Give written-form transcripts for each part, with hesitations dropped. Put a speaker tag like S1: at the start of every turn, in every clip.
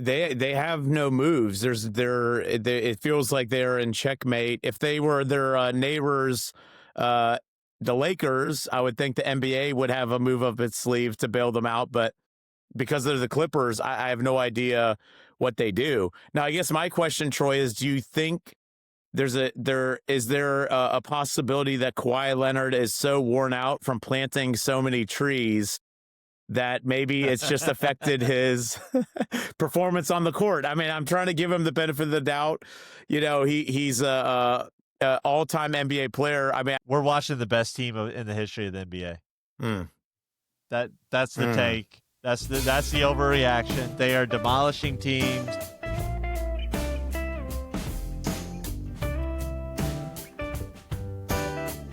S1: They have no moves. It feels like they're in checkmate. If they were their neighbors, the Lakers, I would think the NBA would have a move up its sleeve to bail them out. But because they're the Clippers, I have no idea what they do. Now, I guess my question, Troy, is: do you think is there a possibility that Kawhi Leonard is so worn out from planting so many trees that maybe it's just affected his performance on the court? I mean, I'm trying to give him the benefit of the doubt. He's a all-time NBA player. I mean,
S2: we're watching the best team in the history of the NBA.
S1: Mm.
S2: That's the take. That's the overreaction. They are demolishing teams.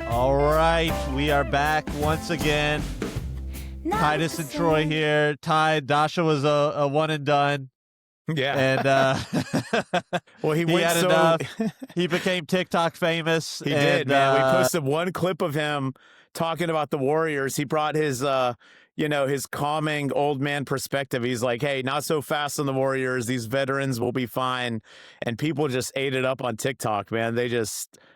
S2: All right, we are back once again. Titus and Troy here. Dasha was a one and done.
S1: Yeah.
S2: And
S1: well, he
S2: had enough. He became TikTok famous.
S1: He did, man. We posted one clip of him talking about the Warriors. He brought his his calming old man perspective. He's like, hey, not so fast on the Warriors. These veterans will be fine. And people just ate it up on TikTok, man.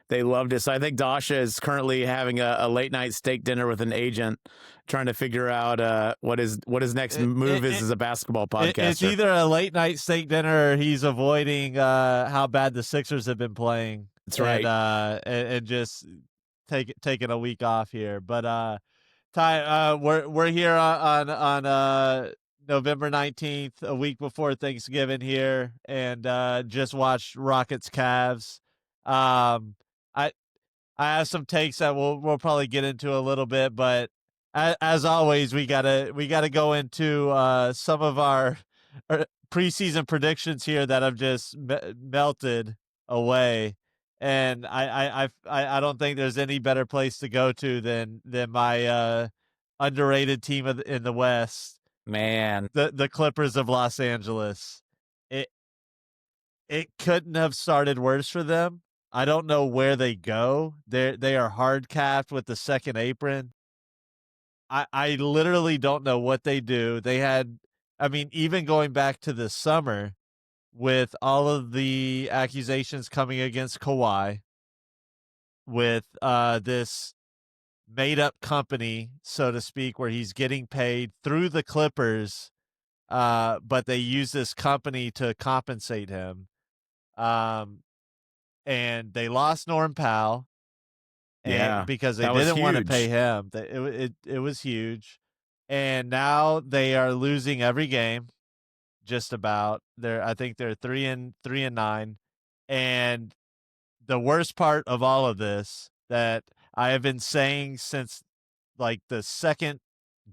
S1: They loved it. So I think Dasha is currently having a late night steak dinner with an agent, trying to figure out what his next move is as a basketball podcaster.
S2: It's either a late night steak dinner or he's avoiding how bad the Sixers have been playing.
S1: That's right.
S2: And just taking a week off here. But Ty, we're here on November 19th, a week before Thanksgiving here, and just watched Rockets Cavs. I have some takes that we'll probably get into a little bit, but as always, we gotta go into some of our preseason predictions here that have just melted away. And I don't think there's any better place to go to than my underrated team in the West,
S1: man,
S2: the Clippers of Los Angeles. It couldn't have started worse for them. I don't know where they go. They are hard capped with the second apron. I literally don't know what they do. They had, I mean, even going back to the summer, with all of the accusations coming against Kawhi, with this made-up company, so to speak, where he's getting paid through the Clippers, but they use this company to compensate him. And they lost Norm Powell, because they didn't want to pay him. It was huge, and now they are losing every game. Just about. I think they're 3-9, and the worst part of all of this that I have been saying since like the second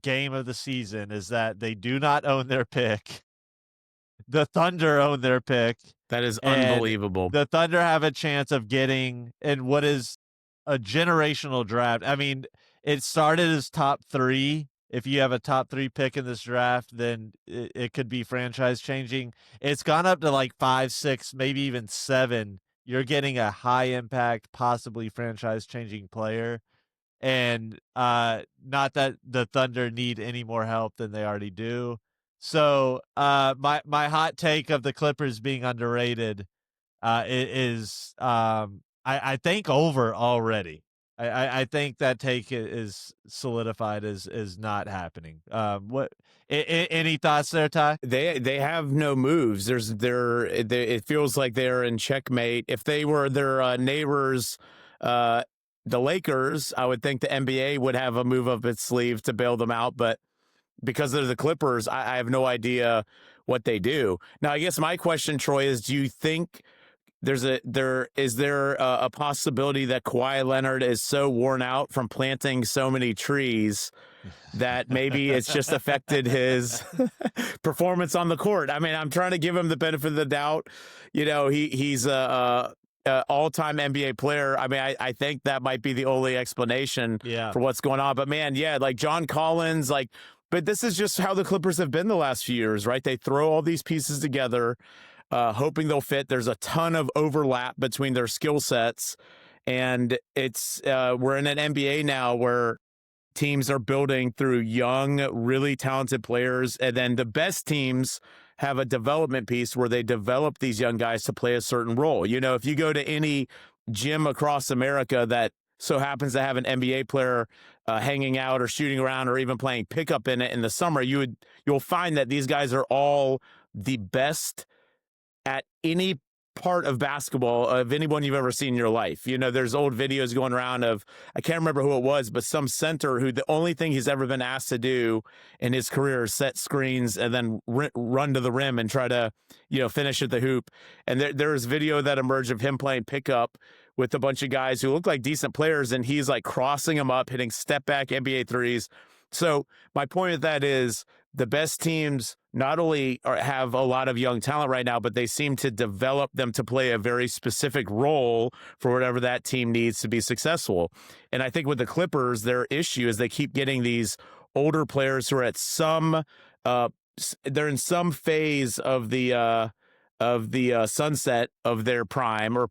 S2: game of the season is that they do not own their pick. The Thunder own their pick.
S1: That is unbelievable.
S2: The Thunder have a chance of getting in what is a generational draft. I mean, it started as top 3. If you have a top 3 pick in this draft, then it could be franchise changing. It's gone up to like 5, 6, maybe even 7. You're getting a high impact, possibly franchise changing player. And not that the Thunder need any more help than they already do. So my hot take of the Clippers being underrated is I think over already. I think that take is solidified as not happening. Any thoughts there, Ty?
S1: They have no moves. It feels like they're in checkmate. If they were their neighbors, the Lakers, I would think the NBA would have a move up its sleeve to bail them out. But because they're the Clippers, I have no idea what they do. Now, I guess my question, Troy, is: do you think is there a possibility that Kawhi Leonard is so worn out from planting so many trees that maybe it's just affected his performance on the court? I mean, I'm trying to give him the benefit of the doubt. He's a all-time NBA player. I mean, I think that might be the only explanation for what's going on. But man, like John Collins, but this is just how the Clippers have been the last few years, right? They throw all these pieces together, hoping they'll fit. There's a ton of overlap between their skill sets, and we're in an NBA now where teams are building through young, really talented players, and then the best teams have a development piece where they develop these young guys to play a certain role. You know, if you go to any gym across America that so happens to have an NBA player hanging out or shooting around or even playing pickup in it in the summer, you'll find that these guys are all the best at any part of basketball of anyone you've ever seen in your life. You know, there's old videos going around of, I can't remember who it was, but some center who the only thing he's ever been asked to do in his career is set screens and then run to the rim and try to, you know, finish at the hoop. And there's video that emerged of him playing pickup with a bunch of guys who look like decent players, and he's like crossing them up, hitting step back NBA threes. So my point of that is the best teams not only have a lot of young talent right now, but they seem to develop them to play a very specific role for whatever that team needs to be successful. And I think with the Clippers, their issue is they keep getting these older players who are at some, they're in some phase of the sunset of their prime or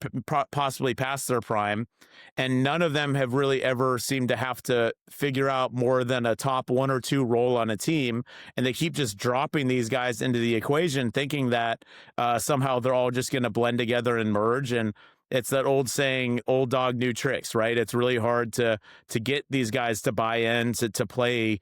S1: possibly past their prime. And none of them have really ever seemed to have to figure out more than a top 1 or 2 role on a team. And they keep just dropping these guys into the equation, thinking that somehow they're all just going to blend together and merge. And it's that old saying, old dog, new tricks, right? It's really hard to get these guys to buy in to play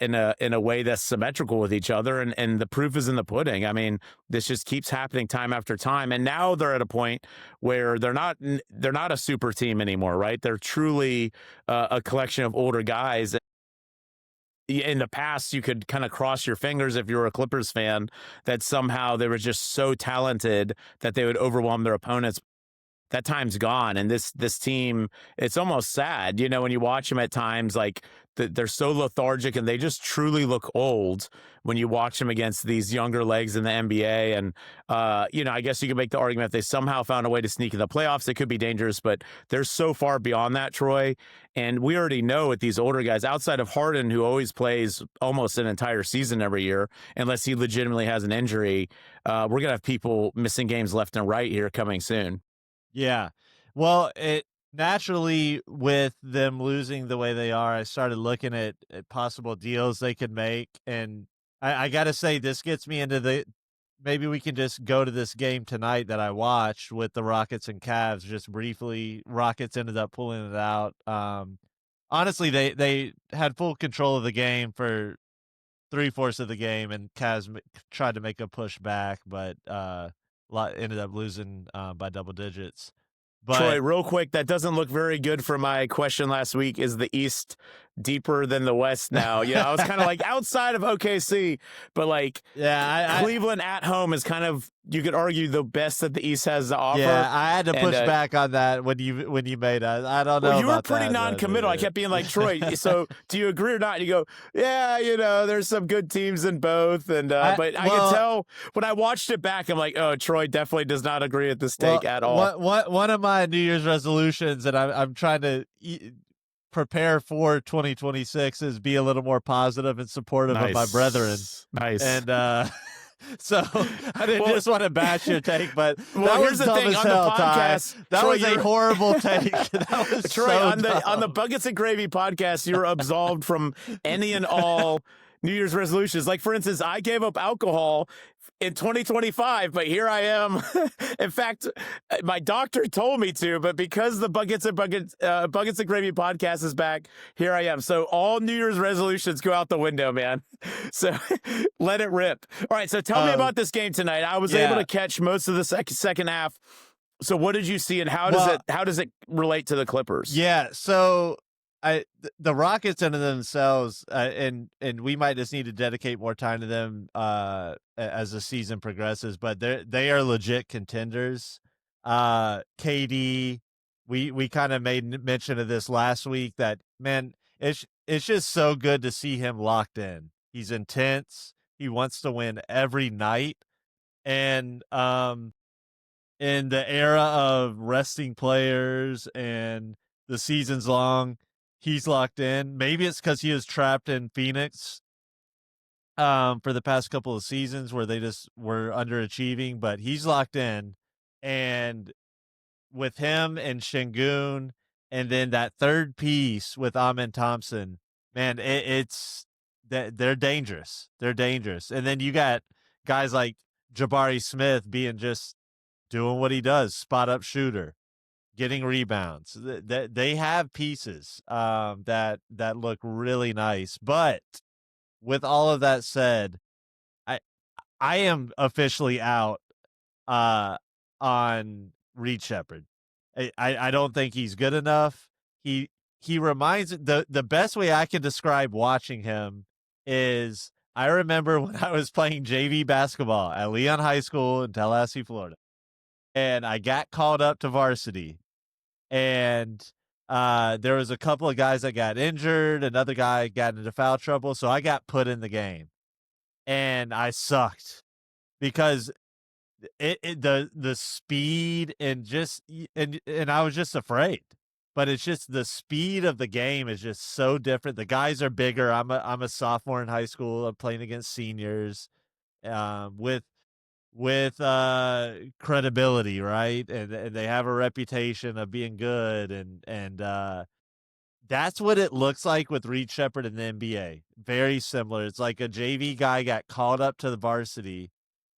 S1: in a way that's symmetrical with each other. And the proof is in the pudding. I mean, this just keeps happening time after time. And now they're at a point where they're not a super team anymore, right? They're truly a collection of older guys. In the past, you could kind of cross your fingers if you were a Clippers fan that somehow they were just so talented that they would overwhelm their opponents. That time's gone, and this team, it's almost sad, you know, when you watch them at times, like they're so lethargic and they just truly look old when you watch them against these younger legs in the NBA. And you know, I guess you could make the argument if they somehow found a way to sneak in the playoffs, it could be dangerous, but they're so far beyond that, Troy. And we already know with these older guys, outside of Harden, who always plays almost an entire season every year, unless he legitimately has an injury, we're gonna have people missing games left and right here coming soon.
S2: Yeah. Well, it naturally, with them losing the way they are, I started looking at possible deals they could make. And I got to say, this gets me into maybe we can just go to this game tonight that I watched with the Rockets and Cavs just briefly. Rockets ended up pulling it out. Honestly, they had full control of the game for 3/4 of the game, and Cavs tried to make a push back, but ended up losing by double digits.
S1: Troy,
S2: But
S1: real quick, that doesn't look very good for my question last week. Is the East deeper than the West now? Yeah, I was kind of like outside of OKC, but like
S2: yeah,
S1: Cleveland at home is kind of, you could argue, the best that the East has to offer.
S2: yeah, I had to push back on that when you made that. I don't know.
S1: Well, you were
S2: about
S1: pretty
S2: that,
S1: non-committal. I kept being like, Troy, so do you agree or not? And you go, yeah, you know, there's some good teams in both. And but I could tell when I watched it back, I'm like, oh, Troy definitely does not agree with this take at all.
S2: One of my New Year's resolutions, and I'm trying to prepare for 2026, is be a little more positive and supportive of my brethren.
S1: Nice.
S2: And so I didn't just want to bash your take, but
S1: well,
S2: that was dumb as hell, Ty. That
S1: Troy,
S2: was a horrible take. That was
S1: Troy,
S2: so
S1: on the Buckets and Gravy podcast, you're absolved from any and all New Year's resolutions. Like, for instance, I gave up alcohol in 2025, but here I am. In fact, my doctor told me to, but because the Buckets and Gravy podcast is back, here I am. So all New Year's resolutions go out the window, man. So let it rip. All right, so tell me about this game tonight. I was able to catch most of the second half. So what did you see, and how does it relate to the Clippers?
S2: Yeah, so the Rockets into themselves, and we might just need to dedicate more time to them as the season progresses. But they are legit contenders. KD, we kind of made mention of this last week. That, man, it's just so good to see him locked in. He's intense. He wants to win every night, and in the era of resting players and the season's long, he's locked in. Maybe it's because he was trapped in Phoenix for the past couple of seasons where they just were underachieving, but he's locked in. And with him and Şengün, and then that third piece with Amen Thompson, man, it's that they're dangerous. They're dangerous. And then you got guys like Jabari Smith being just doing what he does, spot up shooter, getting rebounds. They have pieces that look really nice. But with all of that said, I I am officially out on Reed Shepherd. I don't think he's good enough. He he reminds the best way I can describe watching him is I remember when I was playing JV basketball at Leon High School in Tallahassee, Florida, and I got called up to varsity, and there was a couple of guys that got injured, another guy got into foul trouble, so I got put in the game, and I sucked because the speed and just and I was just afraid. But it's just the speed of the game is just so different. The guys are bigger. I'm a sophomore in high school. I'm playing against seniors with credibility, right? And they have a reputation of being good and that's what it looks like with Reed Shepherd in the NBA. Very similar. It's like a JV guy got called up to the varsity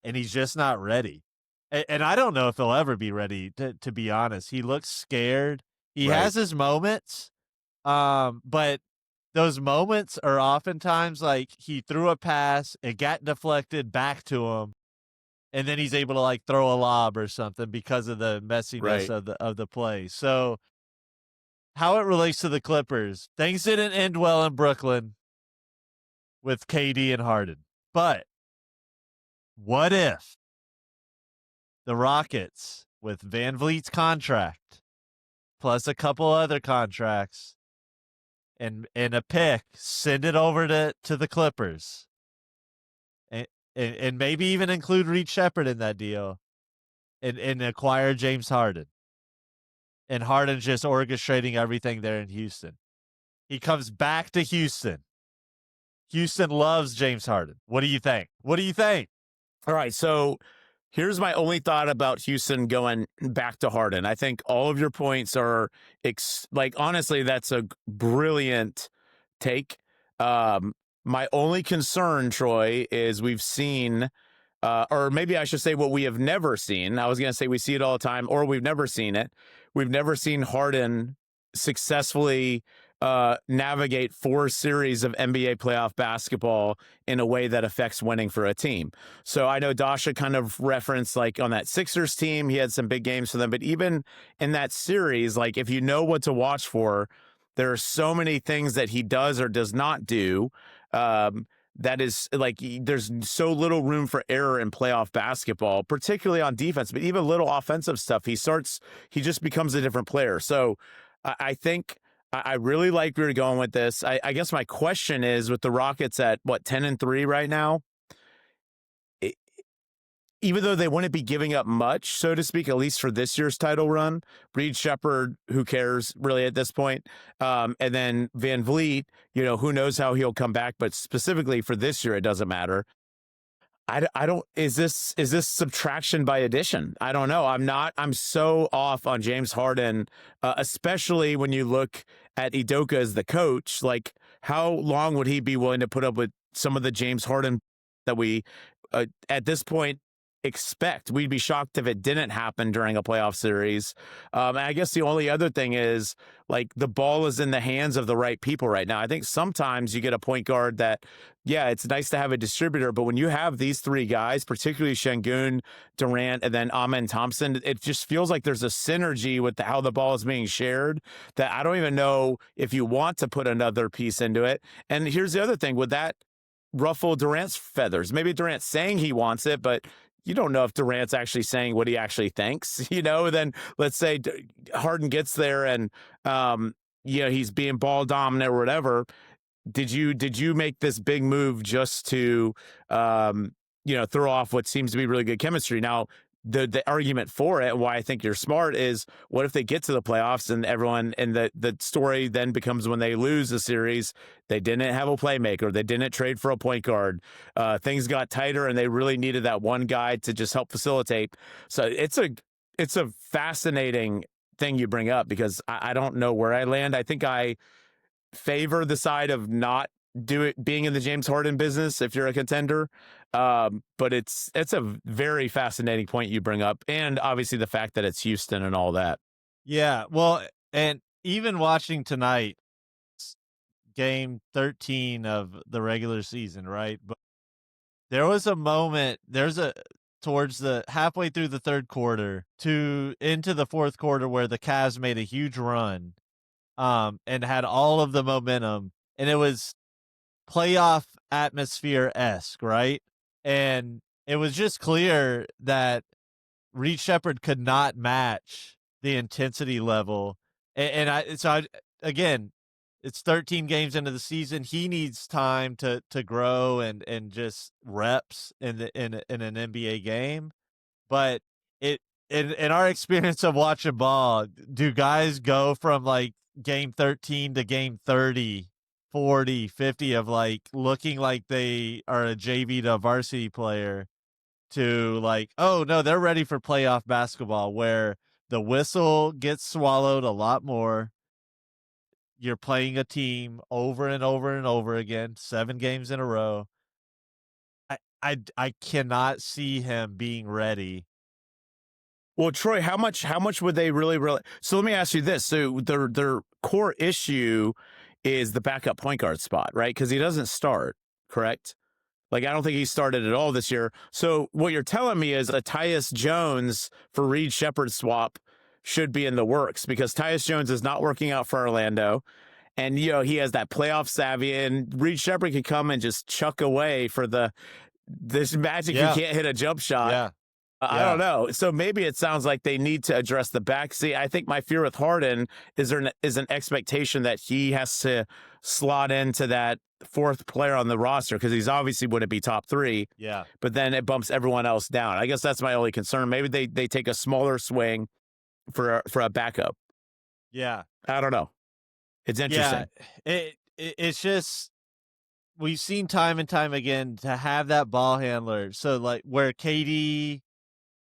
S2: and he's just not ready. And I don't know if he'll ever be ready, to be honest. He looks scared. He
S1: Right.
S2: has his moments, but those moments are oftentimes like he threw a pass, it got deflected back to him, and then he's able to like throw a lob or something because of the messiness
S1: Right.
S2: of the play. So how it relates to the Clippers, things didn't end well in Brooklyn with KD and Harden. But what if the Rockets, with Van Vliet's contract, plus a couple other contracts, and a pick, send it over to the Clippers, and maybe even include Reed Shepherd in that deal, and acquire James Harden, and Harden's just orchestrating everything there in Houston. He comes back to Houston. Houston loves James Harden. What do you think? What do you think?
S1: All right. So here's my only thought about Houston going back to Harden. I think all of your points are like, honestly, that's a brilliant take. My only concern, Troy, is we've seen, or maybe I should say what we have never seen. I was going to say we see it all the time, or we've never seen it. We've never seen Harden successfully navigate 4 series of NBA playoff basketball in a way that affects winning for a team. So I know Dasha kind of referenced, like, on that Sixers team, he had some big games for them, but even in that series, like, if you know what to watch for, there are so many things that he does or does not do. That is, like, there's so little room for error in playoff basketball, particularly on defense, but even little offensive stuff. He just becomes a different player. So I think I really like where you're going with this. I guess my question is, with the Rockets at what, 10-3 right now, it, even though they wouldn't be giving up much, so to speak, at least for this year's title run, Reed Shepherd, who cares really at this point? And then Van Vliet, who knows how he'll come back, but specifically for this year, it doesn't matter. I don't, is this subtraction by addition? I don't know. I'm so off on James Harden, especially when you look at Udoka as the coach. Like, how long would he be willing to put up with some of the James Harden that we, at this point, expect? We'd be shocked if it didn't happen during a playoff series. And I guess the only other thing is, like, the ball is in the hands of the right people right now. I think sometimes you get a point guard that, yeah, it's nice to have a distributor, but when you have these 3 guys, particularly Şengün, Durant, and then Amen Thompson, it just feels like there's a synergy with how the ball is being shared that I don't even know if you want to put another piece into it. And here's the other thing, would that ruffle Durant's feathers? Maybe Durant's saying he wants it, but you don't know if Durant's actually saying what he actually thinks, Then let's say Harden gets there and, he's being ball dominant or whatever. Did you make this big move just to, throw off what seems to be really good chemistry? Now, the argument for it, why I think you're smart, is what if they get to the playoffs and the story then becomes, when they lose the series, they didn't have a playmaker, they didn't trade for a point guard, things got tighter and they really needed that one guy to just help facilitate. So it's a fascinating thing you bring up, because I don't know where I land. I think I favor the side of not do it being in the James Harden business if you're a contender. But it's a very fascinating point you bring up, and obviously the fact that it's Houston and all that.
S2: Yeah, well, and even watching tonight, game 13 of the regular season, right? But there was a moment, towards the halfway through the third quarter to into the fourth quarter where the Cavs made a huge run, and had all of the momentum, and it was playoff atmosphere-esque, right? And it was just clear that Reed Shepherd could not match the intensity level. Again, it's 13 games into the season. He needs time to grow and just reps in an NBA game. But it in our experience of watching ball, do guys go from like game 13 to game 30, 40, 50 of like looking like they are a JV to a varsity player to like, oh no, they're ready for playoff basketball where the whistle gets swallowed a lot more. You're playing a team over and over and over again, 7 games in a row. I cannot see him being ready.
S1: Well, Troy, how much would they really? So let me ask you this: so their core issue is the backup point guard spot, right? Because he doesn't start, correct? Like I don't think he started at all this year. So what you're telling me is a Tyus Jones for Reed Shepherd swap should be in the works because Tyus Jones is not working out for Orlando. And he has that playoff savvy, and Reed Shepherd can come and just chuck away for this Magic who
S2: Yeah,
S1: can't hit a jump shot.
S2: yeah,
S1: I don't
S2: yeah,
S1: know. So maybe it sounds like they need to address the back. See, I think my fear with Harden is is an expectation that he has to slot into that fourth player on the roster because he's obviously wouldn't be top 3,
S2: yeah,
S1: but then it bumps everyone else down. I guess that's my only concern. Maybe they take a smaller swing for a backup.
S2: yeah,
S1: I don't know. It's
S2: yeah.
S1: interesting.
S2: It's just we've seen time and time again to have that ball handler. So like where KD,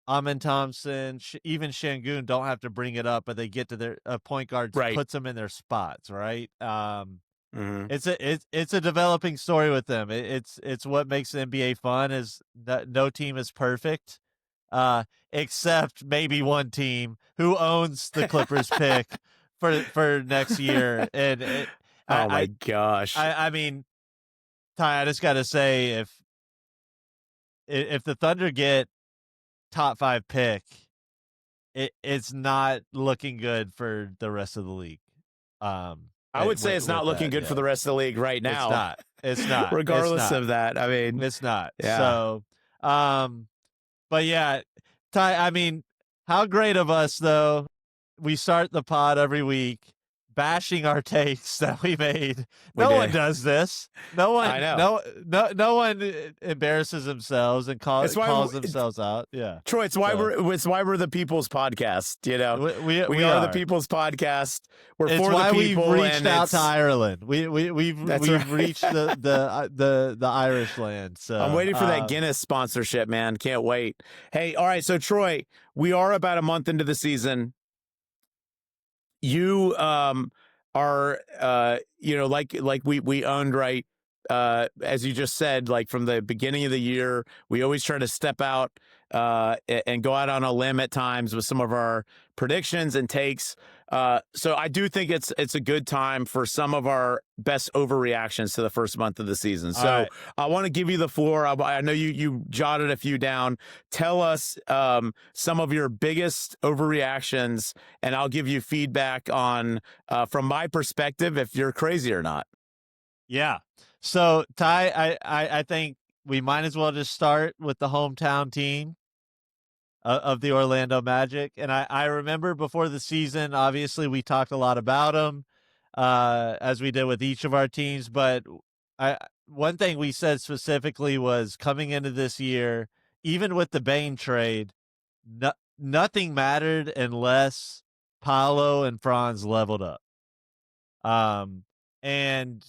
S2: Amin Thompson, even Shangun don't have to bring it up, but they get to their point guard
S1: Right.
S2: puts them in their spots, right?
S1: Mm-hmm.
S2: It's a developing story with them. It's what makes the NBA fun is that no team is perfect, except maybe one team who owns the Clippers pick for next year. And
S1: Oh my
S2: I
S1: gosh.
S2: I mean, Ty, I just got to say if the Thunder get top 5 pick, it's not looking good for the rest of the league.
S1: I would say it's not
S2: With
S1: looking
S2: that,
S1: good for
S2: yeah.
S1: the rest of the league right
S2: It's
S1: now,
S2: not. It's not. It's
S1: regardless
S2: not.
S1: of that. I mean,
S2: It's not.
S1: yeah.
S2: So, but yeah, Ty, I mean, how great of us though. We start the pod every week bashing our takes that we made.
S1: We
S2: No one
S1: did.
S2: does this. No
S1: I
S2: one
S1: know.
S2: no one embarrasses themselves and
S1: It's why
S2: calls themselves out. Yeah.
S1: Troy,
S2: So,
S1: it's why we're the people's podcast, We
S2: we
S1: are the
S2: are.
S1: people's podcast. We're
S2: It's
S1: for the
S2: why we've
S1: people
S2: reached
S1: and
S2: out to
S1: it's
S2: Ireland.
S1: that's
S2: We've
S1: right.
S2: reached the Irish land.
S1: I'm
S2: So
S1: waiting for that Guinness sponsorship, man. Can't wait. Hey, all right, so Troy, we are about a month into the season. You are like we owned, right, as you just said, like from the beginning of the year we always try to step out and go out on a limb at times with some of our predictions and takes. So I do think it's a good time for some of our best overreactions to the first month of the season.
S2: all
S1: So
S2: right.
S1: I want to give you the floor. I know you jotted a few down. Tell us some of your biggest overreactions, and I'll give you feedback on from my perspective if you're crazy or not.
S2: Yeah. So Ty, I think we might as well just start with the hometown team of the Orlando Magic. And I remember before the season, obviously we talked a lot about them, as we did with each of our teams. But one thing we said specifically was coming into this year, even with the Bane trade, nothing mattered unless Paolo and Franz leveled up. And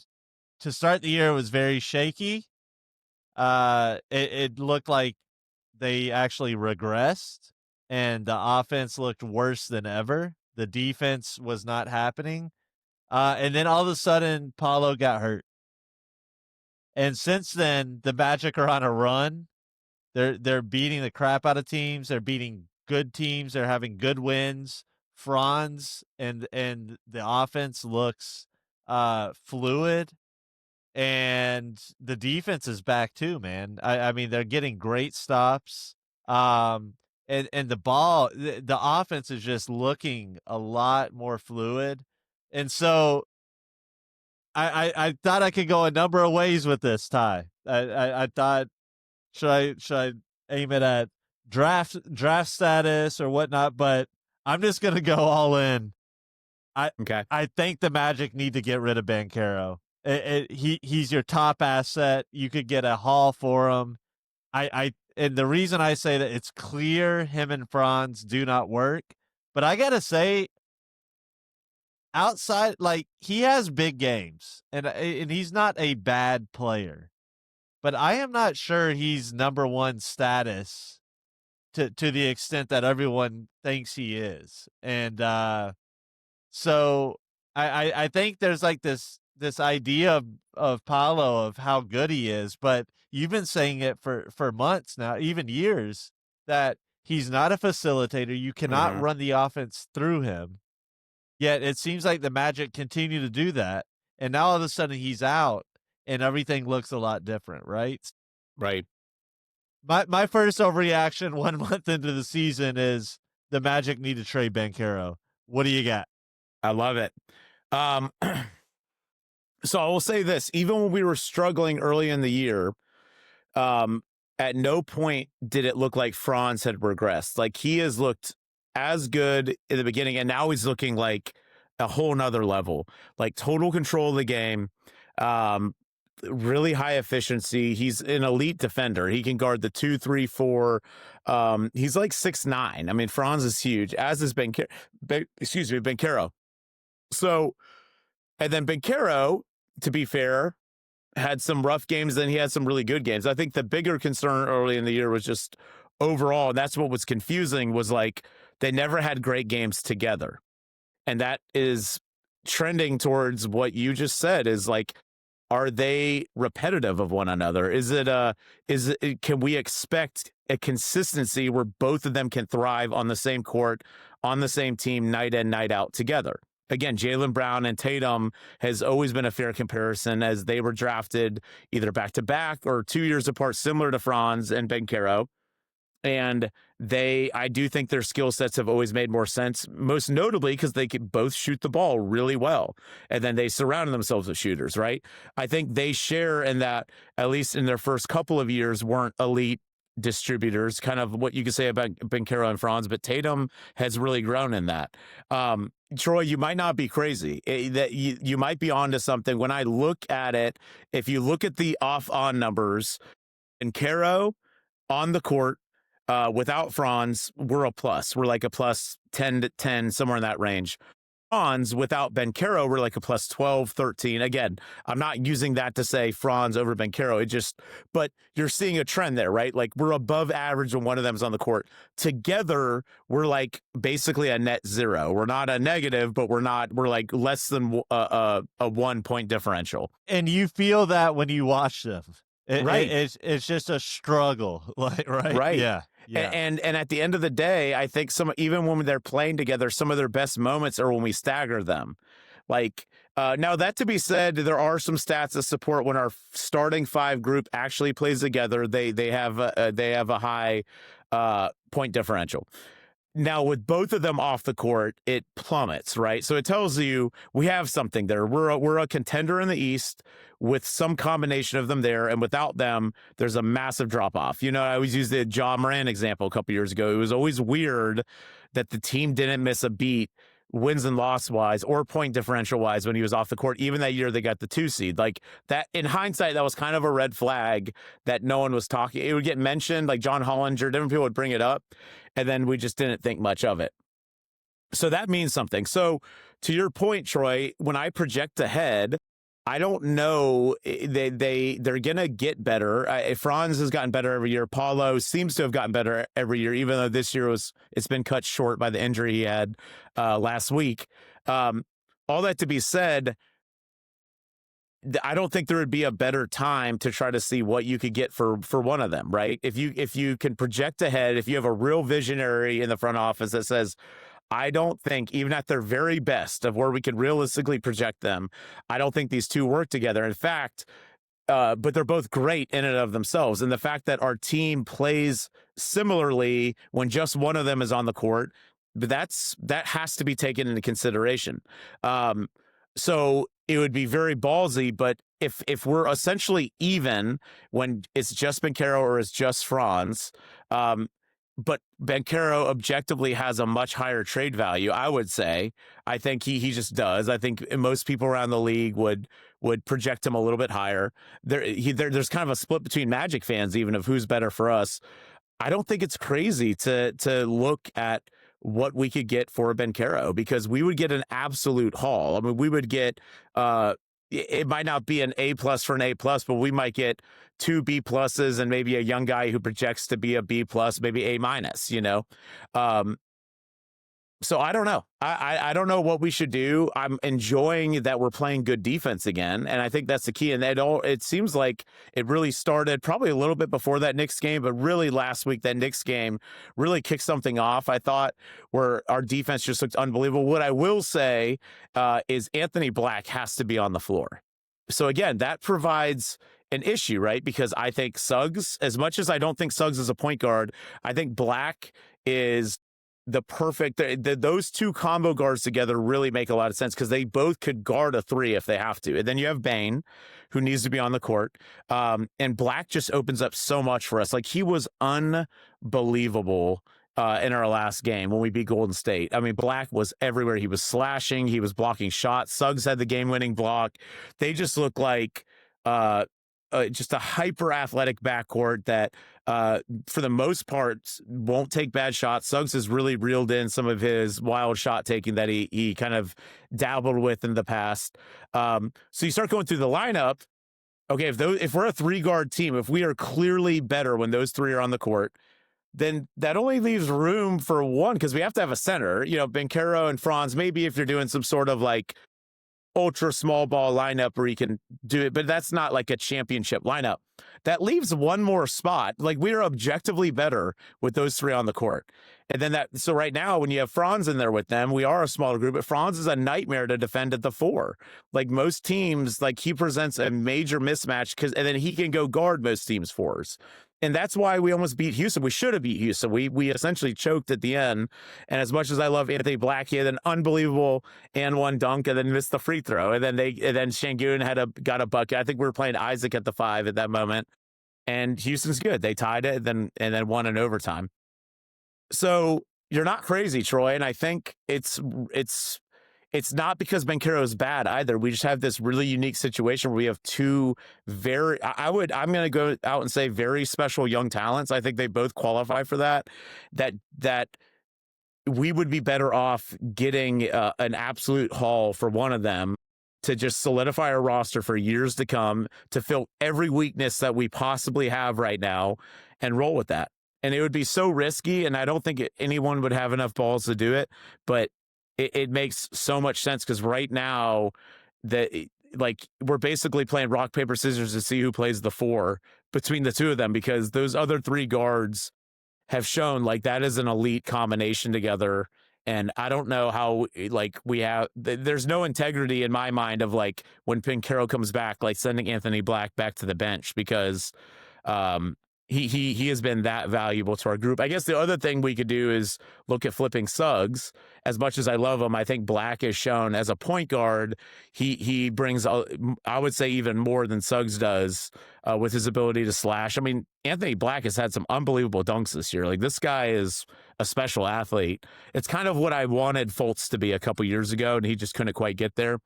S2: to start the year, it was very shaky. It looked like they actually regressed, and the offense looked worse than ever. The defense was not happening. And then all of a sudden, Paulo got hurt. And since then, the Magic are on a run. They're beating the crap out of teams. They're beating good teams. They're having good wins. Franz and the offense looks fluid, and the defense is back too, man. I mean, they're getting great stops. And the offense is just looking a lot more fluid. And so I thought I could go a number of ways with this, Ty. I thought, should I aim it at draft status or whatnot? But I'm just gonna go all in.
S1: Okay.
S2: I think the Magic need to get rid of Banchero. He's your top asset. You could get a haul for him. And the reason I say that, it's clear him and Franz do not work. But I gotta say, outside, like, he has big games, and he's not a bad player. But I am not sure he's number one status to the extent that everyone thinks he is. And so I think there's like this idea of Paolo of how good he is, but you've been saying it for months now, even years, that he's not a facilitator. You cannot run the offense through him. Yet it seems like the Magic continue to do that, and now all of a sudden he's out, and everything looks a lot different, right?
S1: Right.
S2: My first overreaction 1 month into the season is the Magic need to trade Banchero. What do you got?
S1: I love it. So I will say this, even when we were struggling early in the year, at no point did it look like Franz had regressed. Like, he has looked as good in the beginning, and now he's looking like a whole nother level, like total control of the game, really high efficiency. He's an elite defender. He can guard the 2, 3, 4. He's like 6'9". I mean, Franz is huge, as is Banchero. So, and then Banchero, to be fair, had some rough games, then he had some really good games. I think the bigger concern early in the year was just overall, and that's what was confusing, was like they never had great games together. And that is trending towards what you just said, is like, are they repetitive of one another? Can we expect a consistency where both of them can thrive on the same court, on the same team, night in, night out together? Again, Jaylen Brown and Tatum has always been a fair comparison, as they were drafted either back-to-back or 2 years apart, similar to Franz and Banchero. And I do think their skill sets have always made more sense, most notably because they can both shoot the ball really well. And then they surrounded themselves with shooters, right? I think they share in that, at least in their first couple of years, weren't elite distributors, kind of what you could say about Banchero and Franz, but Tatum has really grown in that. Troy, you might not be crazy. That you might be onto something. When I look at it, if you look at the off-on numbers, Banchero on the court, without Franz, we're a plus. We're like a plus 10 to 10, somewhere in that range. Franz without Banchero, we're like a plus 12, 13. Again, I'm not using that to say Franz over Banchero. But you're seeing a trend there, right? Like, we're above average when one of them is on the court. Together, we're like basically a net zero. We're not a negative, but we're like less than a 1 point differential.
S2: And you feel that when you watch them.
S1: Right.
S2: It's just a struggle, like, right?
S1: Right.
S2: Yeah. Yeah.
S1: And at the end of the day, I think even when they're playing together, some of their best moments are when we stagger them. Like, now, that to be said, there are some stats that support when our starting five group actually plays together, they have a high point differential. Now, with both of them off the court, it plummets, right? So it tells you we have something there. We're a contender in the East with some combination of them there, and without them, there's a massive drop-off. You know, I always use the John Moran example a couple years ago. It was always weird that the team didn't miss a beat, wins and loss-wise or point differential-wise, when he was off the court. Even that year they got the 2 seed. Like, that, in hindsight, that was kind of a red flag that no one was talking. It would get mentioned, like John Hollinger, different people would bring it up, and then we just didn't think much of it. So that means something. So to your point, Troy, when I project ahead, I don't know. They're gonna get better. Franz has gotten better every year. Paulo seems to have gotten better every year, even though this year it's been cut short by the injury he had last week. All that to be said, I don't think there would be a better time to try to see what you could get for one of them, right? If you can project ahead, if you have a real visionary in the front office that says, I don't think, even at their very best of where we could realistically project them, I don't think these two work together. In fact, but they're both great in and of themselves. And the fact that our team plays similarly when just one of them is on the court, but that has to be taken into consideration. So it would be very ballsy, but if we're essentially even when it's just Bencaro or it's just Franz, but Bencaro objectively has a much higher trade value, I would say. I think he just does. I think most people around the league would project him a little bit higher. There's kind of a split between Magic fans even of who's better for us. I don't think it's crazy to look at what we could get for a Bencaro, because we would get an absolute haul. I mean, we would get it might not be an A+ for an A+, but we might get 2 B+ and maybe a young guy who projects to be a B+, maybe A-, you know. So I don't know. I don't know what we should do. I'm enjoying that we're playing good defense again, and I think that's the key. And it seems like it really started probably a little bit before that Knicks game, but really last week that Knicks game really kicked something off, I thought, where our defense just looked unbelievable. What I will say is Anthony Black has to be on the floor. So again, that provides an issue, right? Because I think Suggs, as much as I don't think Suggs is a point guard, I think Black is the perfect, those two combo guards together really make a lot of sense because they both could guard a 3 if they have to. And then you have Bane, who needs to be on the court. And Black just opens up so much for us. Like, he was unbelievable in our last game when we beat Golden State. I mean, Black was everywhere. He was slashing. He was blocking shots. Suggs had the game-winning block. They just look like just a hyper athletic backcourt that for the most part won't take bad shots. Suggs has really reeled in some of his wild shot taking that he kind of dabbled with in the past. So you start going through the lineup. Okay, if we're a 3-guard team, if we are clearly better when those 3 are on the court, then that only leaves room for one, because we have to have a center. You know, Bencaro and Franz, maybe if you're doing some sort of like ultra small ball lineup where you can do it, but that's not like a championship lineup. That leaves one more spot. Like, we are objectively better with those 3 on the court. And then so right now, when you have Franz in there with them, we are a smaller group, but Franz is a nightmare to defend at the 4. Like, most teams, like, he presents a major mismatch and then he can go guard most teams' 4s. And that's why we almost beat Houston. We should have beat Houston. We essentially choked at the end. And as much as I love Anthony Black, he had an unbelievable and one dunk and then missed the free throw. And then Şengün got a bucket. I think we were playing Isaac at the 5 at that moment. And Houston's good. They tied it and then won in overtime. So you're not crazy, Troy. And I think it's not because Bencaro is bad either. We just have this really unique situation where we have 2 I'm going to go out and say very special young talents. I think they both qualify for that we would be better off getting an absolute haul for one of them to just solidify our roster for years to come, to fill every weakness that we possibly have right now and roll with that. And it would be so risky, and I don't think anyone would have enough balls to do it, but it makes so much sense because right now we're basically playing rock, paper, scissors to see who plays the 4 between the 2 of them, because those other 3 guards have shown like that is an elite combination together. And I don't know how, like, there's no integrity in my mind of like when Bencaro comes back, like sending Anthony Black back to the bench, because he has been that valuable to our group. I guess the other thing we could do is look at flipping Suggs. As much as I love him, I think Black is shown as a point guard. He brings, I would say, even more than Suggs does with his ability to slash. I mean, Anthony Black has had some unbelievable dunks this year. Like, this guy is a special athlete. It's kind of what I wanted Fultz to be a couple years ago, and he just couldn't quite get there.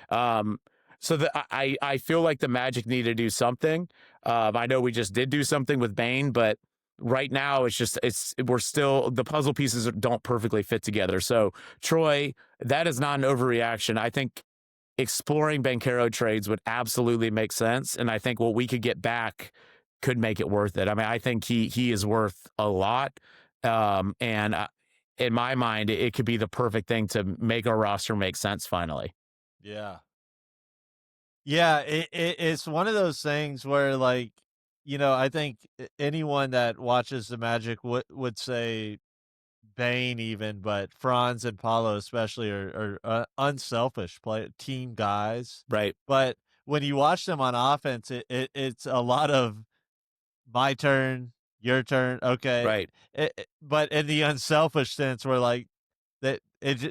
S1: So I feel like the Magic need to do something. I know we just did do something with Bane, but right now we're still, the puzzle pieces don't perfectly fit together. So Troy, that is not an overreaction. I think exploring Bencaro trades would absolutely make sense, and I think what we could get back could make it worth it. I mean, I think he is worth a lot, and in my mind, it could be the perfect thing to make our roster make sense finally.
S2: Yeah. Yeah, it's one of those things where, like, I think anyone that watches the Magic would say Bane even, but Franz and Paulo especially are unselfish team guys.
S1: Right.
S2: But when you watch them on offense, it's a lot of my turn, your turn, okay.
S1: Right.
S2: But in the unselfish sense, where like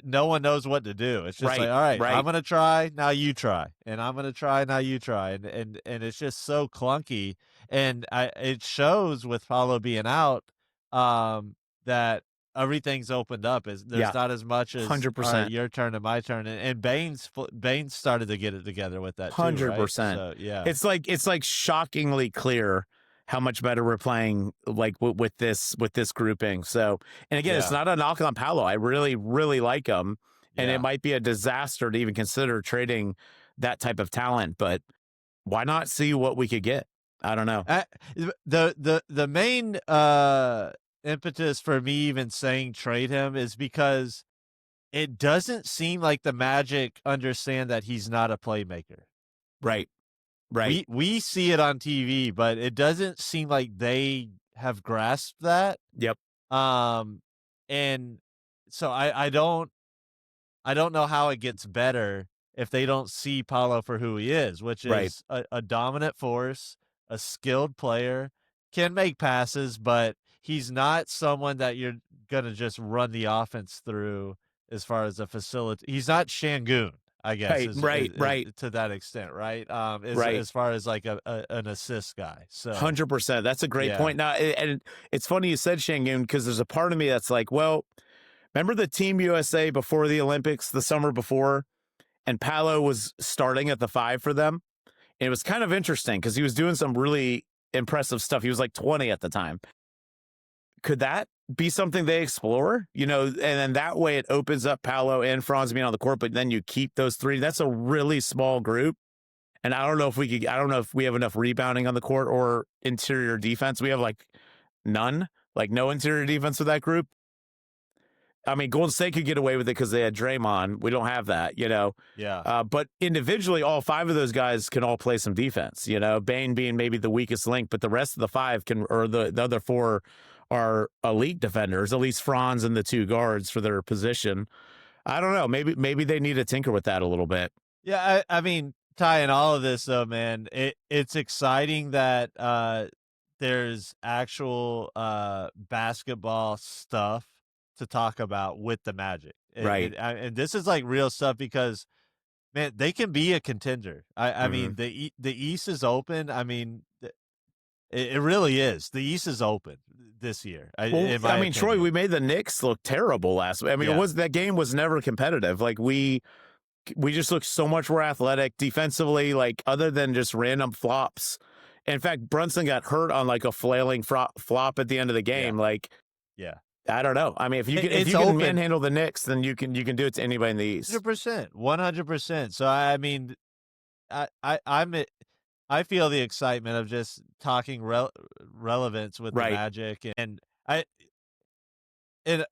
S2: no one knows what to do. It's just like,
S1: Right.
S2: all right, I'm
S1: Right.
S2: gonna try, now you try, and I'm gonna try, now you try, and it's just so clunky, and it shows with Paulo being out, that everything's opened up. Is there's
S1: Yeah.
S2: not as much as all right,
S1: 100%.
S2: your turn and my turn, and Baines started to get it together with that too, right?
S1: 100%.
S2: So yeah,
S1: It's like shockingly clear how much better we're playing like with this grouping. So, and again, it's
S2: yeah,
S1: not a knock on Paolo. I really really like him, and it
S2: yeah.
S1: might be a disaster to even consider trading that type of talent, but why not see what we could get? I don't know.
S2: Uh, the main impetus for me even saying trade him is because it doesn't seem like the Magic understand that he's not a playmaker.
S1: Right. Right.
S2: We see it on TV, but it doesn't seem like they have grasped that.
S1: Yep.
S2: Um, and so I don't know how it gets better if they don't see Paulo for who he is, which
S1: Right.
S2: is a dominant force, a skilled player, can make passes, but he's not someone that you're gonna just run the offense through as far as a facility. He's not Shangoon, I guess,
S1: Right. Right.
S2: is
S1: Right.
S2: to that extent, right?
S1: Right.
S2: As far as like an assist guy. So
S1: 100%. That's a great
S2: yeah,
S1: point. Now, and it's funny you said Shangoon because there's a part of me that's like, well, remember the Team USA before the Olympics, the summer before, and Paolo was starting at the 5 for them? And it was kind of interesting because he was doing some really impressive stuff. He was like 20 at the time. Could that be something they explore? And then that way it opens up Paolo and Franz being on the court, but then you keep those three. That's a really small group. And I don't know if we have enough rebounding on the court or interior defense. We have like none, like no interior defense with that group. I mean, Golden State could get away with it because they had Draymond. We don't have that.
S2: yeah.
S1: But individually, all five of those guys can all play some defense. Bane being maybe the weakest link, but the rest of the five can, or the other four are elite defenders. At least Franz and the two guards for their position. I don't know. Maybe they need to tinker with that a little bit.
S2: Yeah, I mean, tying all of this though, man, it's exciting that there's actual basketball stuff to talk about with the Magic.
S1: Right.
S2: And this is like real stuff because man, they can be a contender. I
S1: Mm-hmm.
S2: mean, the East is open. I mean, it really is. The East is open this year,
S1: Well,
S2: in my
S1: I mean, Troy, we
S2: opinion.
S1: made the Knicks look terrible last week. I mean,
S2: Yeah,
S1: that game was never competitive. Like we just looked so much more athletic defensively, like other than just random flops. In fact, Brunson got hurt on like a flailing flop at the end of the
S2: yeah,
S1: game. Like,
S2: yeah.
S1: I don't know. I mean, if
S2: It's
S1: you can
S2: open.
S1: manhandle the Knicks, then you can do it to anybody in the East.
S2: 100%, 100%. So I mean, I'm I feel the excitement of just talking relevance with the
S1: Right,
S2: Magic, and I and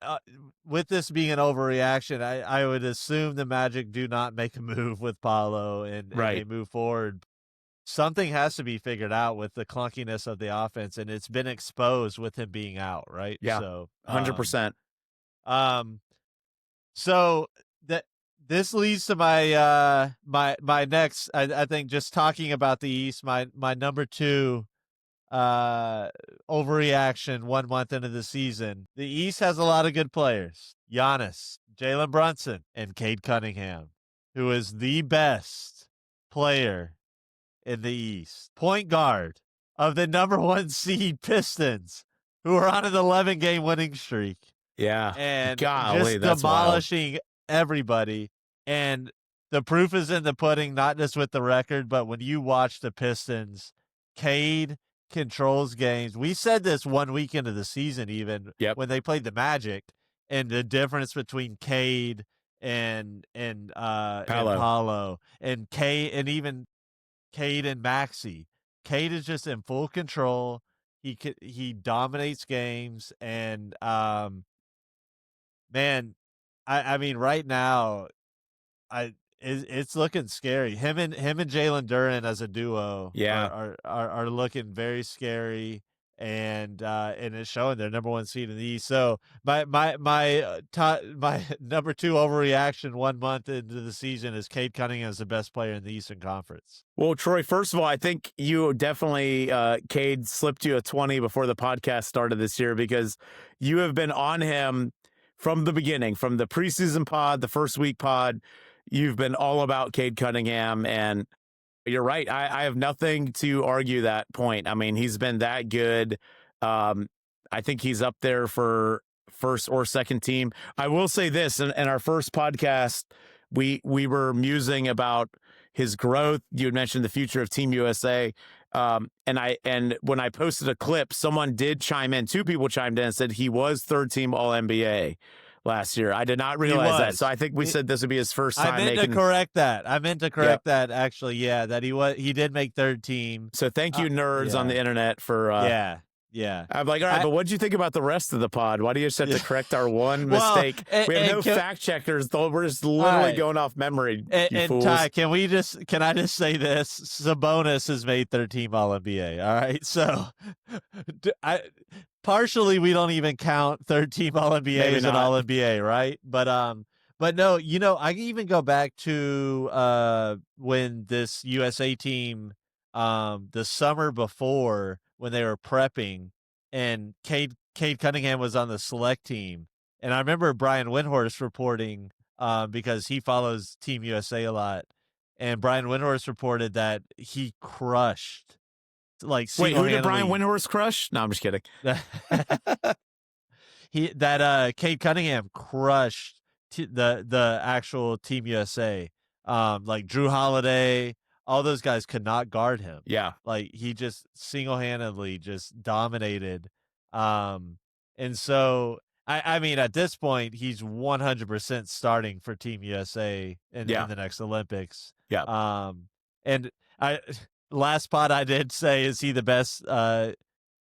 S2: with this being an overreaction, I would assume the Magic do not make a move with Paulo and they
S1: right.
S2: move forward. Something has to be figured out with the clunkiness of the offense, and it's been exposed with him being out, right?
S1: Yeah, 100%.
S2: Um, so that this leads to my my next. I think just talking about the East, my number two overreaction 1 month into the season. The East has a lot of good players. Giannis, Jalen Brunson, and Cade Cunningham, who is the best player in the East. Point guard of the number one seed Pistons, who are on an 11-game winning streak
S1: Yeah.
S2: and
S1: Golly,
S2: just
S1: that's wild.
S2: demolishing everybody. And the proof is in the pudding, not just with the record, but when you watch the Pistons, Cade controls games. We said this 1 week into the season, even
S1: Yep.
S2: when they played the Magic, and the difference between Cade and
S1: Paolo.
S2: Paulo and even Cade and Maxi. Cade is just in full control. He dominates games, and man, I mean, right now, I it's looking scary. Him and Jalen Duren as a duo
S1: Yeah.
S2: are looking very scary, and it's showing their number 1 seed in the East. So my number 2 overreaction 1 month into the season is Cade Cunningham is the best player in the Eastern Conference.
S1: Well, Troy, first of all, I think you definitely, Cade slipped you a 20 before the podcast started this year, because you have been on him from the beginning, from the preseason pod, the first week pod. You've been all about Cade Cunningham, and you're right. I have nothing to argue that point. I mean, he's been that good. I think he's up there for first or second team. I will say this: in our first podcast, we were musing about his growth. You had mentioned the future of Team USA. And when I posted a clip, someone did chime in. 2 people chimed in and said he was third team All NBA last year. I did not realize that. So I think we said this would be his first time
S2: making. I meant to correct that. Actually, yeah, that he did make third team.
S1: So thank you, nerds on the internet, for
S2: yeah.
S1: I'm like, all right, but what did you think about the rest of the pod? Why do you just have to correct our one mistake? We have no fact checkers, though. We're just literally going off memory. You fools.
S2: Ty, can I just say this? Sabonis has made third team All NBA. All right, so partially we don't even count third team All NBAs and All NBA, right? But no, I can even go back to when this USA team, the summer before, when they were prepping, and Cade Cunningham was on the select team. And I remember Brian Windhorst reporting, because he follows Team USA a lot. And Brian Windhorst reported that he crushed, like,
S1: wait, who did Brian Windhorst crush? No, I'm just kidding.
S2: Cade Cunningham crushed the actual Team USA. Like Drew Holiday, all those guys could not guard him.
S1: Yeah.
S2: Like, he just single-handedly just dominated. And so, I mean, at this point, he's 100% starting for Team USA in the next Olympics.
S1: Yeah.
S2: And last pod I did say, is he the best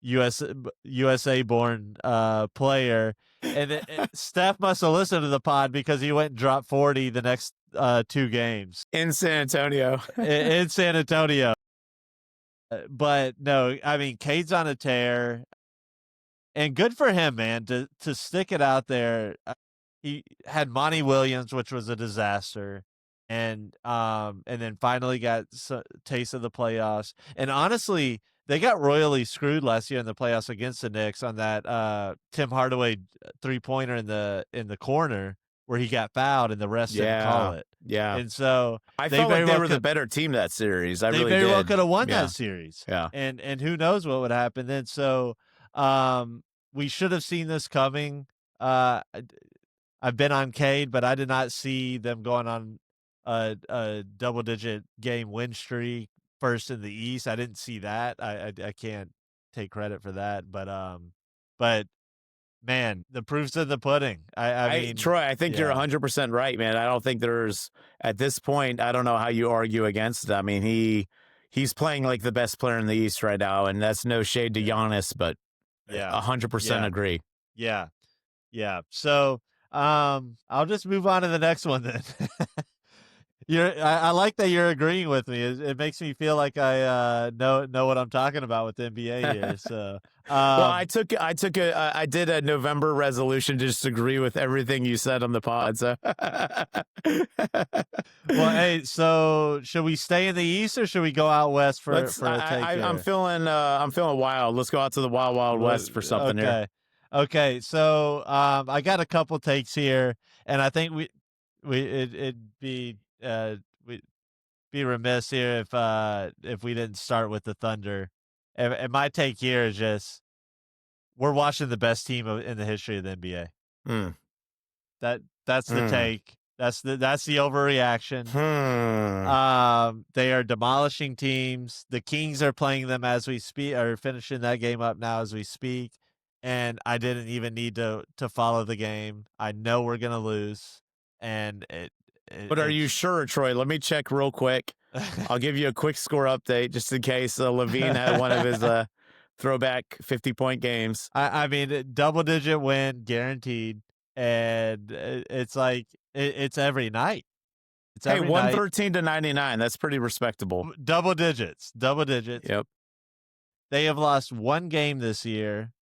S2: USA-born player? And Steph must have listened to the pod, because he went and dropped 40 the next 2 games
S1: in San Antonio.
S2: in San Antonio. But no, I mean, Cade's on a tear, and good for him, man, to stick it out there. He had Monty Williams, which was a disaster, and then finally got a taste of the playoffs. And honestly, they got royally screwed last year in the playoffs against the Knicks on that Tim Hardaway 3-pointer in the corner, where he got fouled and the refs didn't call it.
S1: Yeah.
S2: And so
S1: I felt like they were the better team that series. They very
S2: well could have won that series.
S1: Yeah.
S2: And who knows what would happen then. So we should have seen this coming. I've been on Cade, but I did not see them going on a double-digit game win streak, first in the East. I didn't see that. I can't take credit for that. But man, the proof's in the pudding. I mean,
S1: Troy, I think you're 100% right, man. I don't think there's, at this point, I don't know how you argue against it. I mean, he's playing like the best player in the East right now, and that's no shade to Giannis, but 100% agree.
S2: Yeah. So I'll just move on to the next one then. I like that you're agreeing with me. It makes me feel like I know what I'm talking about with the NBA here. So,
S1: well, I did a November resolution to just agree with everything you said on the pod. So,
S2: well, hey, so should we stay in the East, or should we go out west for a take?
S1: I'm feeling wild. Let's go out to the wild west for something here.
S2: Okay. So, I got a couple takes here, and I think we'd be remiss here if we didn't start with the Thunder. And my take here is just, we're watching the best team in the history of the NBA. That's the take. That's the overreaction. They are demolishing teams. The Kings are playing them as we speak, are finishing that game up now as we speak. And I didn't even need to follow the game. I know we're gonna lose, and
S1: but are you sure, Troy? Let me check real quick. I'll give you a quick score update just in case Levine had one of his throwback 50-point games.
S2: I mean, double-digit win guaranteed, and it's like it's every night. It's
S1: Hey,
S2: every night.
S1: 113 to 99. That's pretty respectable.
S2: Double digits, double digits.
S1: Yep.
S2: They have lost one game this year,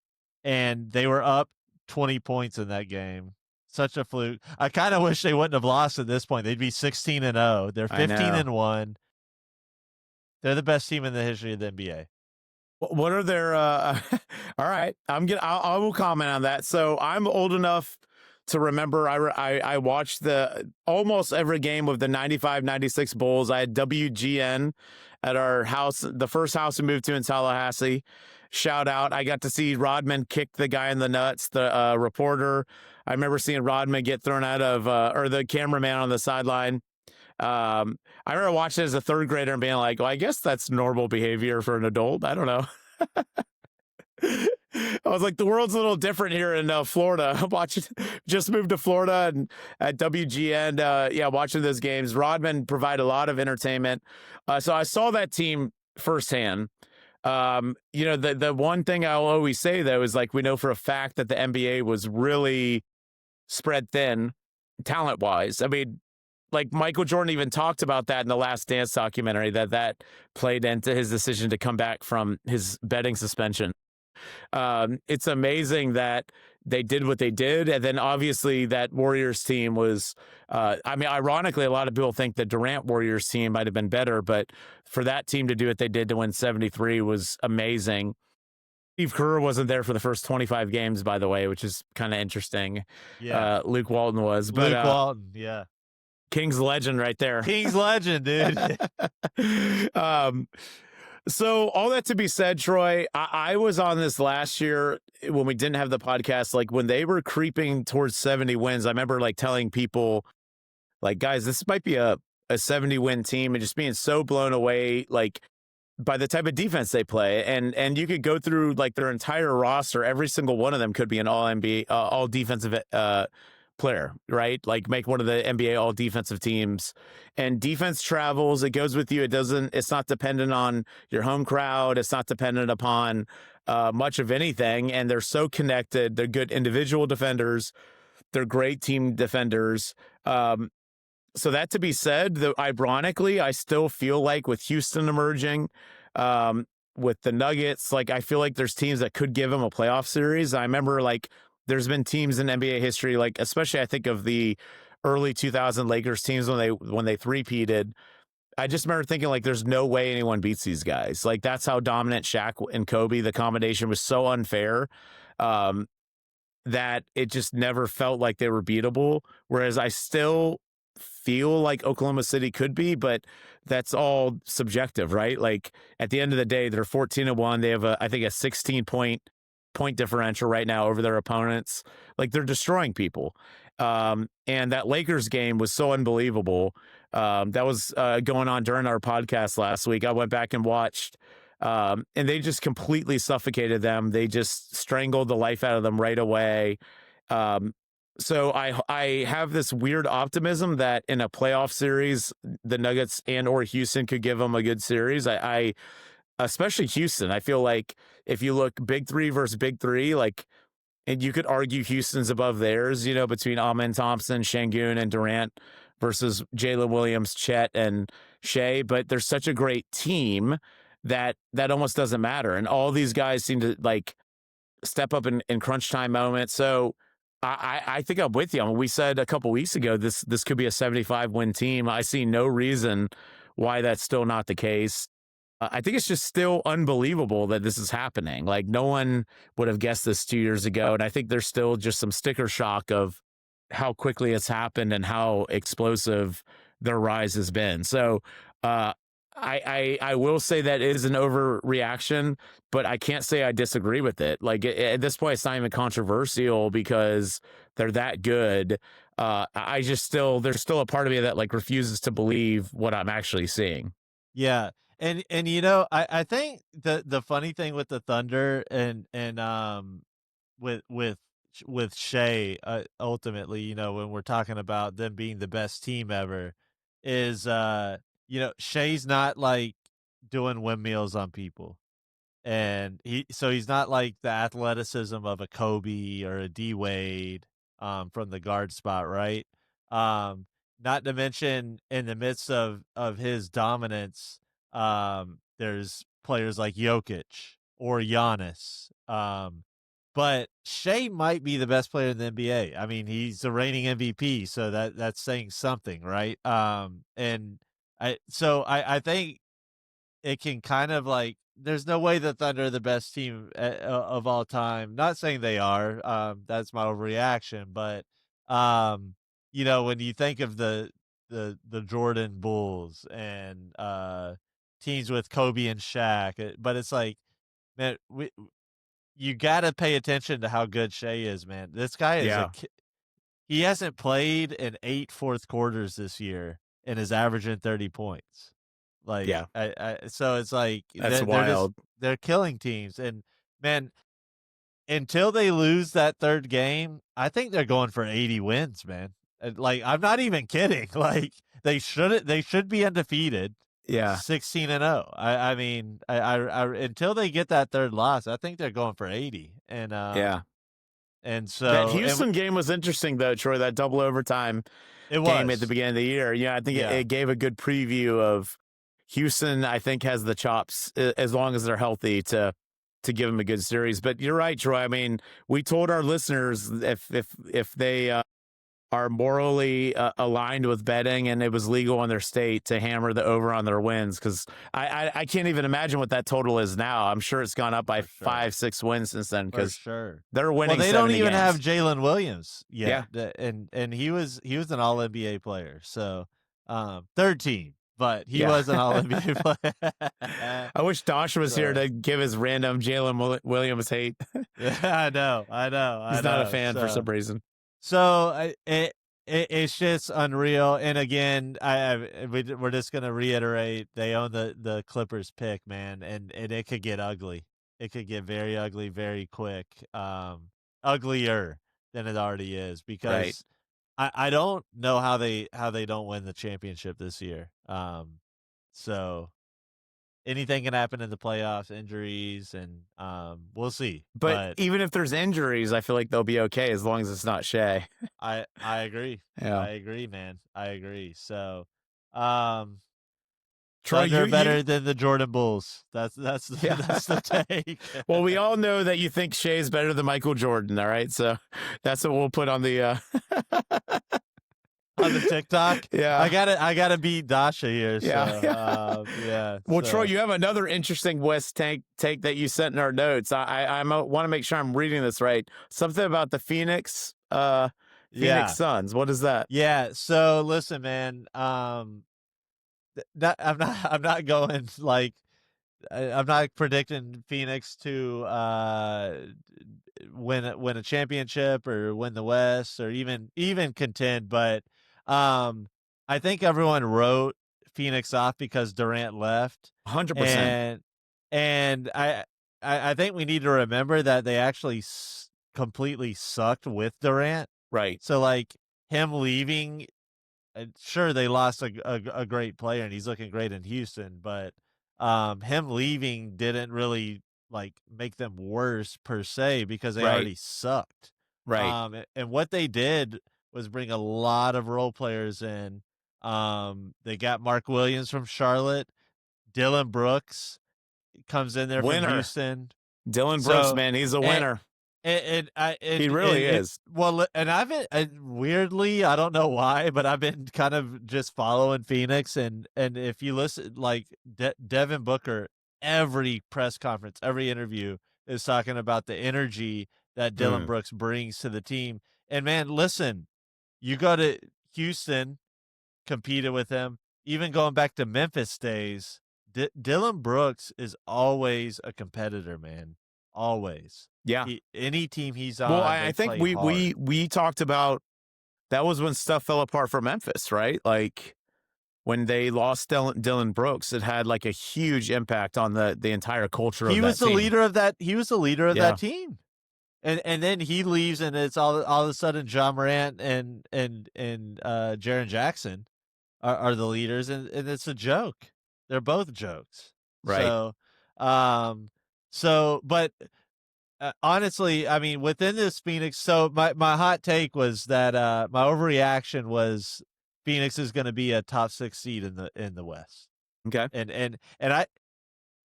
S2: and they were up 20 points in that game. Such a fluke. I kind of wish they wouldn't have lost at this point. They'd be 16-0. They're
S1: I know.
S2: 15-1. They're the best team in the history of the NBA.
S1: What are their all right, I will comment on that. So I'm old enough to remember I watched the almost every game of the 95-96 Bulls. I had WGN at our house, the first house we moved to in Tallahassee. Shout out. I got to see Rodman kick the guy in the nuts, the reporter. I remember seeing Rodman get thrown out of or the cameraman on the sideline. I remember watching it as a third grader and being like, well, I guess that's normal behavior for an adult. I don't know. I was like, the world's a little different here in Florida. I'm watching, just moved to Florida and at WGN, yeah, watching those games. Rodman provided a lot of entertainment. So I saw that team firsthand. The one thing I'll always say, though, is like we know for a fact that the NBA was really spread thin talent wise. I mean, like Michael Jordan even talked about that in the Last Dance documentary, that played into his decision to come back from his betting suspension. It's amazing that they did what they did. And then obviously that Warriors team was, ironically, a lot of people think the Durant Warriors team might have been better, but for that team to do what they did to win 73 was amazing. Steve Kerr wasn't there for the first 25 games, by the way, which is kind of interesting.
S2: Yeah.
S1: Luke Walton was. But,
S2: Luke Walton, yeah.
S1: King's legend right there.
S2: King's legend, dude.
S1: So all that to be said, Troy, I was on this last year when we didn't have the podcast, like when they were creeping towards 70 wins. I remember like telling people like, guys, this might be a 70 win team, and just being so blown away, like by the type of defense they play. And you could go through like their entire roster. Every single one of them could be an all NBA, all defensive, player, right? Like make one of the NBA all defensive teams. And defense travels, it goes with you. It's not dependent on your home crowd. It's not dependent upon much of anything. And they're so connected. They're good individual defenders. They're great team defenders. So that to be said, ironically, I still feel like with Houston emerging, with the Nuggets, like I feel like there's teams that could give them a playoff series. I remember like there's been teams in NBA history, like especially I think of the early 2000 Lakers teams when they three-peated. I just remember thinking like there's no way anyone beats these guys. Like that's how dominant Shaq and Kobe, the combination was so unfair that it just never felt like they were beatable. Whereas I still feel like Oklahoma City could be, but that's all subjective, right? Like at the end of the day, they're 14-1. They have I think a 16-point differential right now over their opponents. Like they're destroying people. And that Lakers game was so unbelievable. That was going on during our podcast last week. I went back and watched, and they just completely suffocated them. They just strangled the life out of them right away. So I have this weird optimism that in a playoff series, the Nuggets and or Houston could give them a good series. I especially Houston. I feel like if you look big three versus big three, like, and you could argue Houston's above theirs, between Amen Thompson, Şengün, and Durant versus Jalen Williams, Chet, and Shea. But there's such a great team that almost doesn't matter. And all these guys seem to like step up in crunch time moments. So I think I'm with you. I mean, we said a couple weeks ago, this could be a 75 win team. I see no reason why that's still not the case. I think it's just still unbelievable that this is happening. Like no one would have guessed this 2 years ago. And I think there's still just some sticker shock of how quickly it's happened and how explosive their rise has been. So I will say that it is an overreaction, but I can't say I disagree with it. Like at this point, it's not even controversial because they're that good. There's still a part of me that like refuses to believe what I'm actually seeing.
S2: Yeah. And I think the funny thing with the Thunder and with Shea ultimately, when we're talking about them being the best team ever, is Shea's not like doing windmills on people, and he's not like the athleticism of a Kobe or a D Wade from the guard spot, right? not to mention in the midst of his dominance, there's players like Jokic or Giannis. But Shea might be the best player in the NBA. I mean, he's the reigning MVP, so that's saying something, right? And I think it can kind of like there's no way the Thunder are the best team of all time. Not saying they are. That's my overreaction, but when you think of the Jordan Bulls and teams with Kobe and Shaq, but it's like, man, you got to pay attention to how good Shea is, man. This guy is
S1: Yeah.
S2: he hasn't played in 8 fourth quarters this year and is averaging 30 points. Like,
S1: Yeah.
S2: so it's like
S1: That's
S2: they're
S1: wild.
S2: they're killing teams. And man, until they lose that third game, I think they're going for 80 wins, man. Like, I'm not even kidding. Like, they should be undefeated,
S1: Yeah.
S2: 16-0. I mean, until they get that third loss, I think they're going for 80.
S1: Yeah.
S2: And
S1: That
S2: so
S1: Houston game was interesting, though, Troy. That double overtime
S2: it
S1: game at the
S2: was.
S1: beginning of the year. Yeah, I think
S2: Yeah.
S1: it gave a good preview of Houston. I think has the chops as long as they're healthy to give them a good series. But you're right, Troy. I mean, we told our listeners if they are morally aligned with betting and it was legal in their state to hammer the over on their wins, because I can't even imagine what that total is now. I'm sure it's gone up by
S2: For sure.
S1: 5-6 wins since then,
S2: For
S1: because
S2: sure.
S1: they're winning.
S2: Well, they don't
S1: 70
S2: even have
S1: games.
S2: Jalen Williams yet.
S1: Yeah.
S2: And he was an all NBA player. So third team, but he
S1: Yeah.
S2: was an all NBA player.
S1: I wish Dosh was here
S2: So
S1: to give his random Jalen Williams hate.
S2: I know.
S1: He's not a fan for some reason.
S2: So it's just unreal. And again, we're just gonna reiterate, they own the Clippers pick, man, and it could get ugly. It could get very ugly very quick, uglier than it already is,
S1: Right.
S2: because I don't know how they don't win the championship this year. So anything can happen in the playoffs, injuries, and we'll see.
S1: But
S2: But
S1: even if there's injuries, I feel like they'll be okay as long as it's not Shea.
S2: I agree.
S1: Yeah.
S2: I agree, man. I agree. So, um,
S1: Troy,
S2: Thunder
S1: you
S2: better than the Jordan Bulls. That's
S1: Yeah.
S2: that's the take.
S1: Well, we all know that you think Shea's better than Michael Jordan, all right? So that's what we'll put on the
S2: On the TikTok.
S1: Yeah.
S2: I gotta beat Dasha here.
S1: Yeah.
S2: So, yeah.
S1: Well,
S2: so.
S1: Troy, you have another interesting West take that you sent in our notes. I want to make sure I'm reading this right. Something about the Phoenix Suns. What is that?
S2: Yeah. So listen, man. I'm not going like I'm not predicting Phoenix to win a championship or win the West or even contend, but I think everyone wrote Phoenix off because Durant left.
S1: 100%.
S2: And I think we need to remember that they actually completely sucked with Durant.
S1: Right.
S2: So like him leaving, sure they lost a great player and he's looking great in Houston, but him leaving didn't really like make them worse per se, because they already sucked.
S1: Right.
S2: And what they did was bring a lot of role players in. They got Mark Williams from Charlotte. Dylan Brooks comes in there from Houston.
S1: Dylan Brooks, man, he's a winner. He really is.
S2: Well, and weirdly, I don't know why, but I've been kind of just following Phoenix, and if you listen, like Devin Booker, every press conference, every interview is talking about the energy that Dylan Brooks brings to the team. And man, listen, you go to Houston, competed with him, even going back to Memphis days. Dylan Brooks is always a competitor, man. Always.
S1: Yeah.
S2: Any team he's on.
S1: Well, I think we talked about that was when stuff fell apart for Memphis, right? Like when they lost Dylan Brooks, it had like a huge impact on the entire culture of that team.
S2: He was the leader of that team. And then he leaves, and it's all of a sudden John Morant and Jaren Jackson are the leaders, and it's a joke. They're both jokes.
S1: Right.
S2: But honestly, I mean, within this Phoenix, so my hot take was that my overreaction was Phoenix is going to be a top 6 seed in the West.
S1: Okay.
S2: And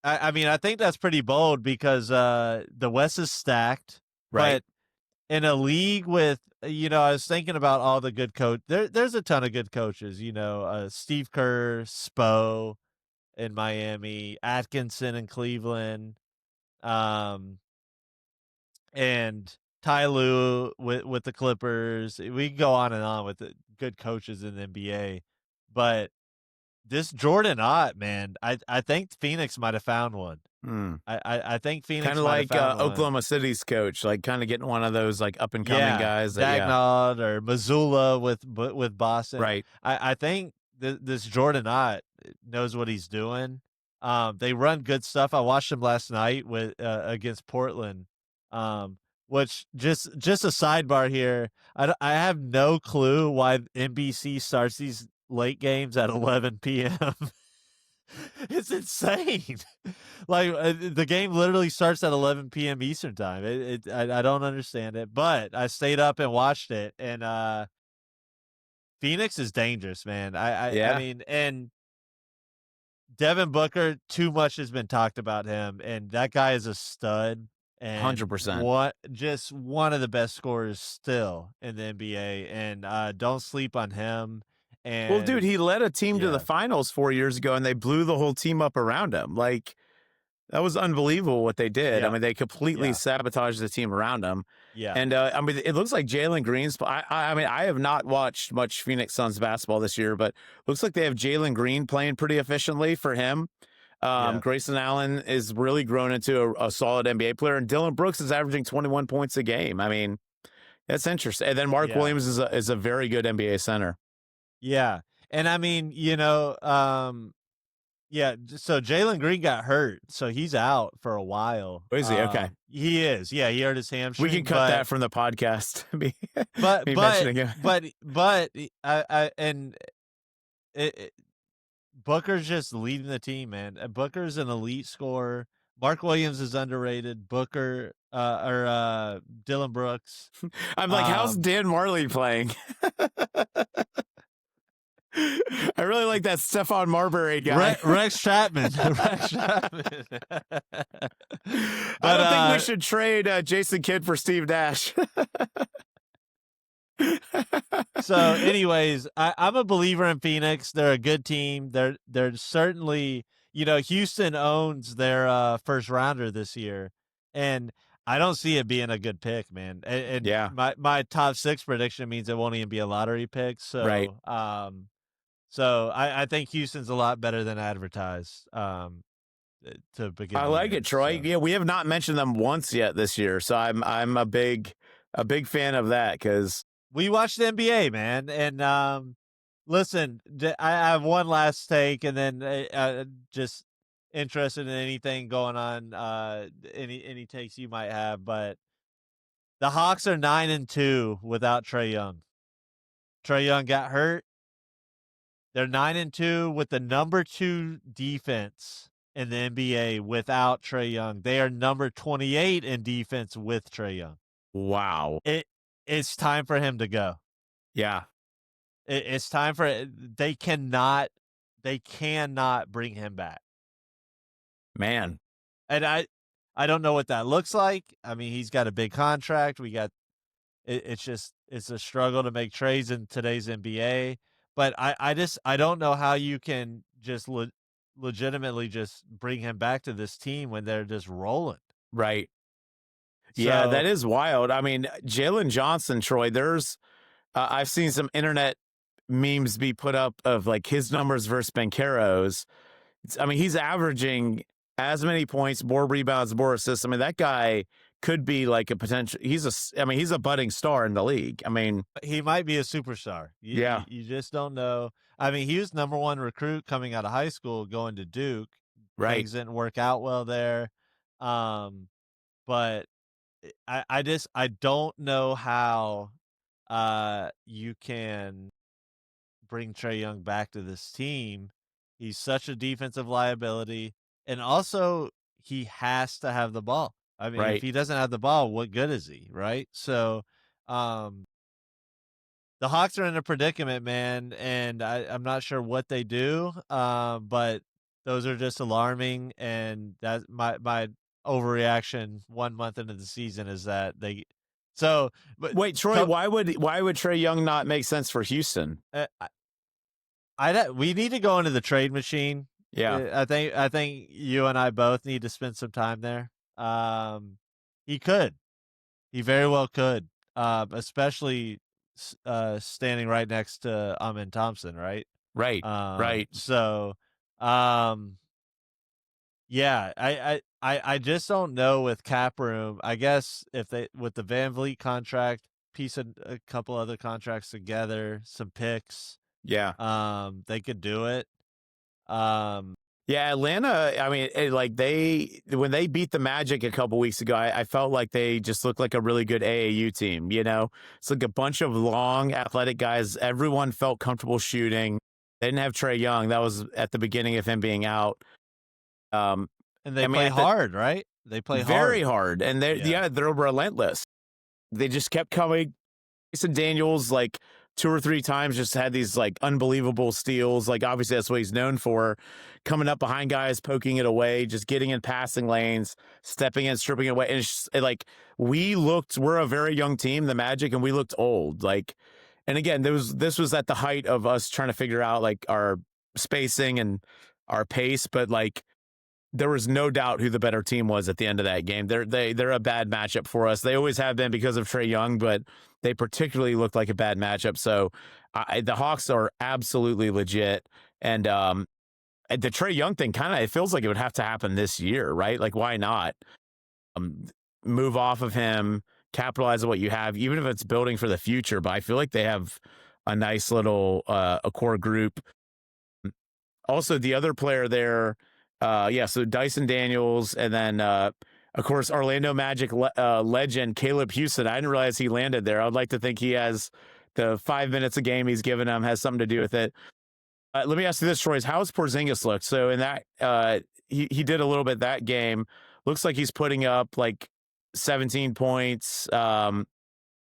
S2: I mean, I think that's pretty bold because the West is stacked,
S1: Right.
S2: but in a league with, I was thinking about all the good there's a ton of good coaches, Steve Kerr, Spo in Miami, Atkinson in Cleveland, um, and Ty Lue with the Clippers. We can go on and on with the good coaches in the NBA, but this Jordan Ott, man, I think Phoenix might have found one.
S1: Mm.
S2: I think
S1: Kind
S2: Phoenix
S1: of
S2: might have
S1: like
S2: found one.
S1: Oklahoma City's coach, like kind of getting one of those like up and coming
S2: Yeah,
S1: guys that, yeah,
S2: Dagnall or Missoula with Boston.
S1: right.
S2: I think this Jordan Ott knows what he's doing. They run good stuff. I watched him last night with against Portland. Which just a sidebar here. I have no clue why NBC starts these late games at 11 p.m. It's insane. Like the game literally starts at 11 p.m. Eastern time. I don't understand it, but I stayed up and watched it, and Phoenix is dangerous, man. I
S1: Yeah,
S2: mean, and Devin Booker, too much has been talked about him, and that guy is a stud and
S1: 100%.
S2: what just one of the best scorers still in the NBA. And don't sleep on him.
S1: Well, dude,
S2: And
S1: he led a team to the
S2: yeah,
S1: finals 4 years ago, and they blew the whole team up around him. Like, that was unbelievable what they did. I
S2: yeah,
S1: mean, they completely
S2: yeah,
S1: sabotaged the team around him.
S2: yeah,
S1: And I mean, it looks like Jalen Green's. I mean, I have not watched much Phoenix Suns basketball this year, but looks like they have Jalen Green playing pretty efficiently for him.
S2: yeah,
S1: Grayson Allen is really grown into a solid NBA player, and Dylan Brooks is averaging 21 points a game. I mean, that's interesting. And then Mark
S2: yeah.
S1: Williams is a very good NBA center.
S2: Yeah. And I mean, yeah, so Jalen Green got hurt, so he's out for a while.
S1: Oh, is he? Okay.
S2: He is. Yeah, he hurt his
S1: We can
S2: hamstring,
S1: cut that from the podcast. me,
S2: but
S1: me
S2: but
S1: mentioning him.
S2: but I and it, Booker's just leading the team, man. Booker's an elite scorer. Mark Williams is underrated. Booker or Dylan Brooks.
S1: I'm like, how's
S2: Um
S1: Dan Marley playing? I really like that Stephon Marbury guy.
S2: Rex Chapman. Rex Chapman.
S1: I
S2: But
S1: don't think we should trade Jason Kidd for Steve Nash.
S2: so anyways, I'm a believer in Phoenix. They're a good team. They're certainly, Houston owns their first rounder this year, and I don't see it being a good pick, man. And
S1: Yeah,
S2: my top 6 prediction means it won't even be a lottery pick.
S1: right.
S2: So I think Houston's a lot better than advertised to begin
S1: I
S2: the
S1: like
S2: year.
S1: it, Troy.
S2: So
S1: Yeah, we have not mentioned them once yet this year, so I'm a big fan of that because
S2: we watched the NBA, man, and listen, I have one last take, and then just interested in anything going on, any takes you might have. But the Hawks are 9-2 without Trae Young. Trae Young got hurt. They're 9-2 with the number 2 defense in the NBA without Trae Young. They are number 28 in defense with Trae Young.
S1: wow,
S2: It's time for him to go.
S1: yeah,
S2: It's time for they cannot bring him back.
S1: man,
S2: And I don't know what that looks like. I mean, he's got a big contract. It's a struggle to make trades in today's NBA. But I don't know how you can just legitimately just bring him back to this team when they're just rolling.
S1: right. Yeah,
S2: So
S1: that is wild. I mean, Jalen Johnson, Troy. I've seen some internet memes be put up of like his numbers versus Banchero's. I mean, he's averaging as many points, more rebounds, more assists. I mean, that guy could be like a potential. I mean, he's a budding star in the league. I mean,
S2: he might be a superstar.
S1: yeah,
S2: You just don't know. I mean, he was number 1 recruit coming out of high school, going to Duke.
S1: right,
S2: Things didn't work out well there. But I don't know how you can bring Trae Young back to this team. He's such a defensive liability, and also he has to have the ball. I mean, if
S1: right.
S2: he doesn't have the ball, what good is he, right? So, um, the Hawks are in a predicament, man, and I'm not sure what they do, but those are just alarming, and that's my overreaction 1 month into the season is that they so but
S1: Wait, Troy,
S2: co
S1: why would Trey Young not make sense for Houston?
S2: we need to go into the trade machine.
S1: Yeah,
S2: I think you and I both need to spend some time there. He could. He very well could. Especially standing right next to Amin Thompson, right?
S1: right, right.
S2: So um yeah, I just don't know with cap room. I guess if they with the Van Vliet contract, piece a couple other contracts together, some picks,
S1: Yeah.
S2: they could do it. Um
S1: Yeah, Atlanta, I mean, like when they beat the Magic a couple weeks ago, I felt like they just looked like a really good AAU team, you know? It's like a bunch of long, athletic guys. Everyone felt comfortable shooting. They didn't have Trey Young. That was at the beginning of him being out. Um,
S2: and they
S1: I mean,
S2: play hard, right? They play
S1: very
S2: hard.
S1: hard. And
S2: Yeah.
S1: they're relentless. They just kept coming. Jason Daniels, like 2 or 3 times, just had these like unbelievable steals. Like obviously that's what he's known for, coming up behind guys, poking it away, just getting in passing lanes, stepping in, stripping it away. And it's just, like we're a very young team, the Magic, and we looked old. Like, and again, this was at the height of us trying to figure out like our spacing and our pace, but like there was no doubt who the better team was at the end of that game. They're a bad matchup for us. They always have been because of Trey Young, but they particularly looked like a bad matchup. So the Hawks are absolutely legit. And the Trey Young thing it feels like it would have to happen this year, right? Like why not move off of him, capitalize on what you have, even if it's building for the future. But I feel like they have a nice little a core group. Also, the other player there, so Dyson Daniels, and then of course Orlando Magic legend Caleb Houston. I didn't realize he landed there. I'd like to think he has the 5 minutes a game he's given him has something to do with it. Let me ask you this, Troy: how's Porzingis look? So in that, he did a little bit that game. Looks like he's putting up like 17 points.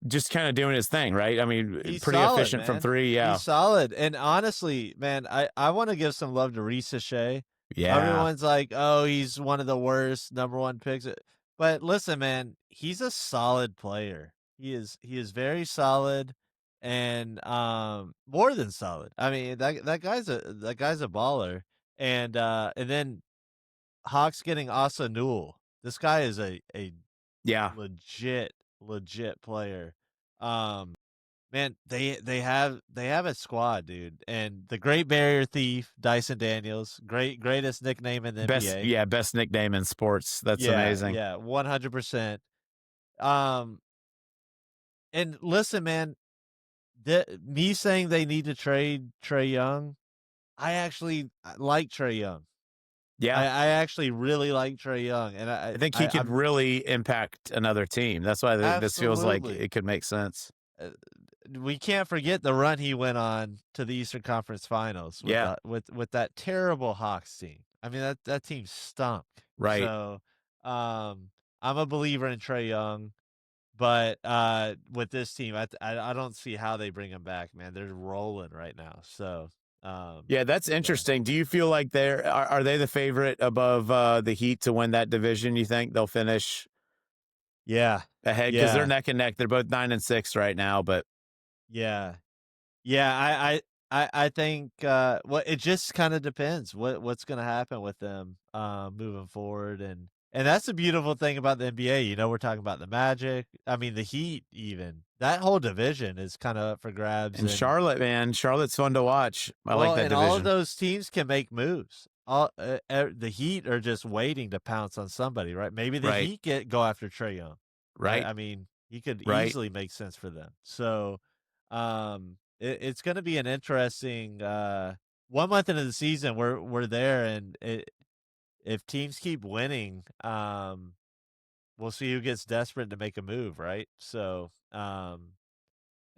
S1: Just kind of doing his thing, right? I mean,
S2: He's
S1: pretty
S2: solid,
S1: efficient from
S2: man.
S1: three. Yeah,
S2: He's solid. And honestly, man, I want to give some love to Reese Shea.
S1: yeah,
S2: Everyone's like, oh, he's one of the worst #1 picks. But listen, man, he's a solid player. He is very solid and more than solid. I mean, that guy's a baller. And then Hawks getting Asa Newell. This guy is a
S1: yeah.
S2: legit player. Um Man, they have a squad, dude. And the Great Barrier Thief, Dyson Daniels, greatest nickname in the NBA.
S1: Best nickname in sports. That's
S2: Yeah,
S1: amazing.
S2: yeah, 100%. Um, and listen, man, me saying they need to trade Trey Young, I like Trey Young.
S1: Yeah,
S2: I actually really like Trey Young, and
S1: I think he could
S2: I'm
S1: really impact another team. That's why this feels like
S2: absolutely.
S1: it could make sense.
S2: Uh, we can't forget the run he went on to the Eastern Conference Finals with
S1: Yeah,
S2: with that terrible Hawks team. I mean that team stunk.
S1: right.
S2: So I'm a believer in Trey Young, but with this team, I don't see how they bring him back, man. They're rolling right now. So
S1: Yeah, that's
S2: yeah,
S1: interesting. Do you feel like are they the favorite above the Heat to win that division? You think they'll finish
S2: yeah,
S1: ahead because they're
S2: yeah,
S1: neck and neck. They're both 9-6 right now, but
S2: yeah. Yeah, I think well it just kind of depends what's going to happen with them moving forward and that's the beautiful thing about the NBA. You know, we're talking about the Magic. I mean, the Heat even. That whole division is kind of up for grabs
S1: and
S2: and
S1: Charlotte, man, Charlotte's fun to watch. I like
S2: well,
S1: that
S2: and all of
S1: division.
S2: those teams can make moves. The Heat are just waiting to pounce on somebody, right? Maybe the
S1: Right,
S2: Heat go after Trey Young, right?
S1: right,
S2: I mean, he could
S1: right.
S2: easily make sense for them. So, it's going to be an interesting 1 month into the season. We're there, and if teams keep winning, we'll see who gets desperate to make a move, right? So, and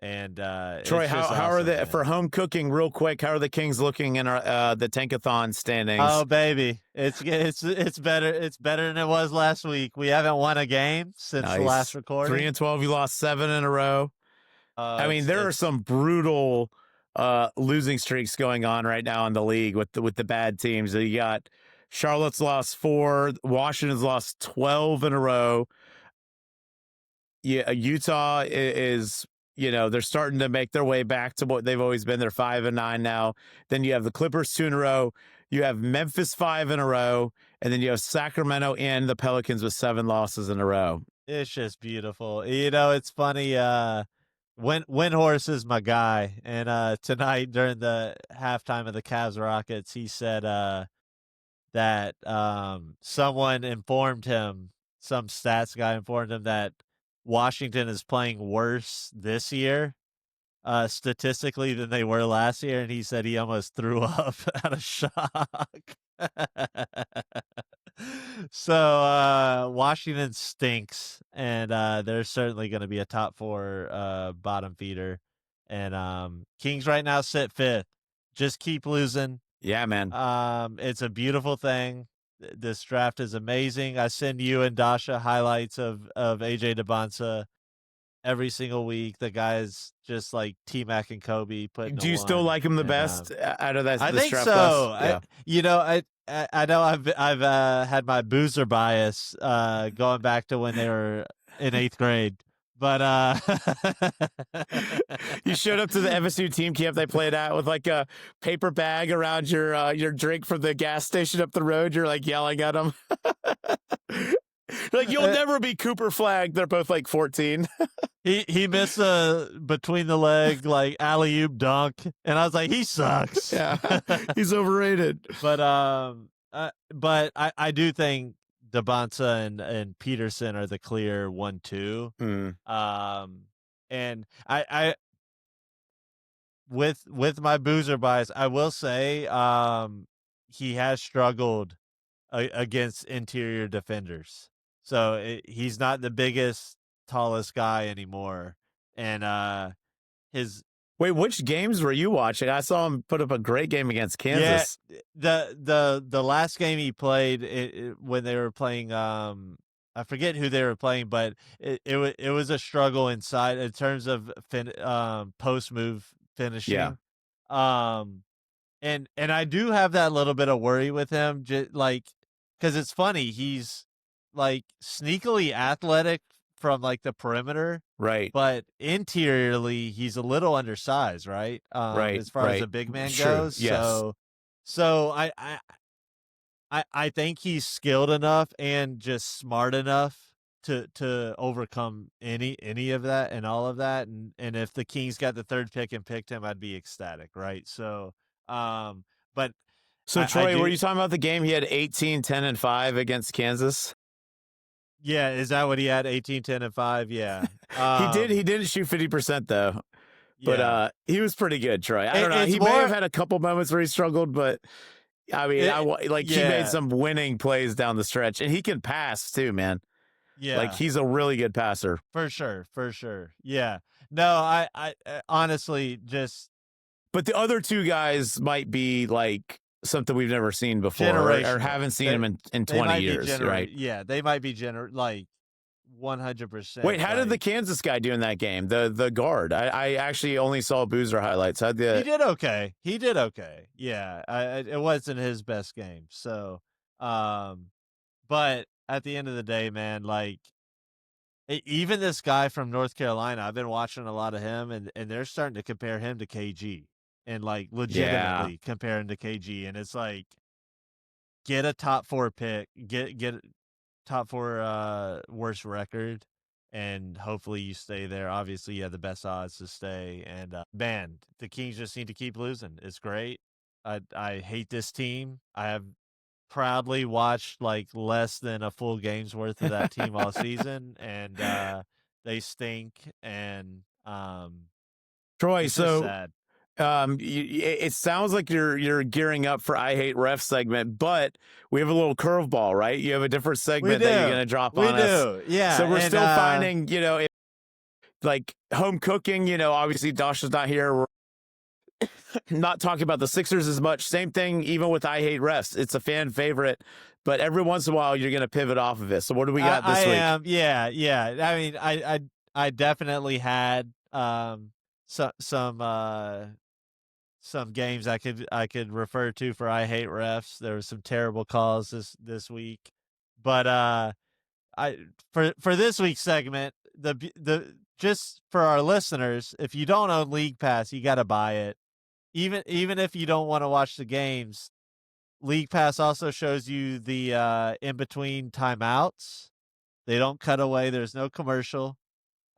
S1: Troy,
S2: it's
S1: how
S2: just
S1: how are
S2: awesome,
S1: the
S2: man.
S1: for home cooking? Real quick, how are the Kings looking in our the Tankathon
S2: Oh
S1: standings?
S2: baby, it's better. It's better than it was last week. We haven't won a game since the last
S1: Nice, three
S2: recording.
S1: and 12. You lost 7 in a row. I mean, there are some brutal losing streaks going on right now in the league with the bad teams. You got Charlotte's lost 4, Washington's lost 12 in a row. Yeah, Utah is, they're starting to make their way back to what they've always been. They're 5-9 now. Then you have the Clippers 2 in a row. You have Memphis 5 in a row, and then you have Sacramento and the Pelicans with 7 losses in a row.
S2: It's just beautiful. It's funny. Windhorse is my guy, and tonight during the halftime of the Cavs Rockets, he said that someone informed him, some stats guy informed him that Washington is playing worse this year statistically than they were last year, and he said he almost threw up out of shock. So Washington stinks, and they're certainly going to be a top 4 bottom feeder. And Kings right now sit 5th. Just keep losing.
S1: Yeah, man.
S2: It's a beautiful thing. This draft is amazing. I send you and Dasha highlights of AJ DeBonsa every single week. The guy's just like T-Mac and Kobe.
S1: Do you still like him the best out of that?
S2: I think so. Yeah. I know I've had my boozer bias going back to when they were in 8th grade. But
S1: you showed up to the FSU team camp they played at with like a paper bag around your drink from the gas station up the road. You're like yelling at them. Like, you'll never be Cooper Flag. They're both like 14.
S2: He missed a between the leg like alley-oop dunk, and I was like, he sucks.
S1: Yeah, he's overrated.
S2: But I do think DeBonsa and Peterson are the clear 1-2. And I with my boozer bias, I will say he has struggled against interior defenders. So he's not the biggest, tallest guy anymore. And his
S1: Wait, which games were you watching? I saw him put up a great game against Kansas.
S2: Yeah, the last game he played when they were playing, I forget who they were playing, but it was a struggle inside in terms of post move finishing.
S1: Yeah.
S2: And I do have that little bit of worry with him, just like because it's funny, he's like sneakily athletic from like the perimeter,
S1: right?
S2: But interiorly, he's a little undersized, right?
S1: Right,
S2: as far as a big man goes.
S1: Yes.
S2: So I think he's skilled enough and just smart enough to overcome any of that and all of that. And if the Kings got the 3rd pick and picked him, I'd be ecstatic, right? So, but
S1: so Troy, were you talking about the game he had 18, 10, and 5 against Kansas?
S2: Yeah, is that what he had? 18, 10, and 5? Yeah.
S1: He didn't shoot 50% though. But he was pretty good, Troy. I don't know. He may have had a couple moments where he struggled, but I mean, he made some winning plays down the stretch, and he can pass too, man.
S2: Yeah,
S1: like he's a really good passer
S2: for sure. Yeah. No, I honestly just.
S1: But the other 2 guys might be like something we've never seen before, or haven't seen him in 20 years, right?
S2: Yeah, they might be like 100%.
S1: Wait, how did the Kansas guy do in that game? The guard. I actually only saw Boozer highlights. He
S2: did okay. Yeah, it wasn't his best game. So, but at the end of the day, man, like even this guy from North Carolina, I've been watching a lot of him, and they're starting to compare him to KG. And like legitimately comparing to KG, and it's like get a top 4 pick, get top 4 worst record, and hopefully you stay there. Obviously, you have the best odds to stay. And man, the Kings just need to keep losing. It's great. I hate this team. I have proudly watched like less than a full game's worth of that team all season, and they stink. And
S1: Troy,
S2: it's
S1: so
S2: sad.
S1: It sounds like you're gearing up for I Hate Ref segment, but we have a little curveball, right? You have a different segment that you're going to drop on us.
S2: Yeah.
S1: So we're still finding, like home cooking, obviously Dasha's not here. We're not talking about the Sixers as much. Same thing, even with I Hate Refs. It's a fan favorite, but every once in a while you're going to pivot off of it. So what do we got this week?
S2: Yeah. I mean, I definitely had some games I could refer to for I hate refs. There was some terrible calls this week, but I for this week's segment, the just for our listeners, if you don't own League Pass, you got to buy it. Even if you don't want to watch the games, League Pass also shows you the in between timeouts. They don't cut away. There's no commercial.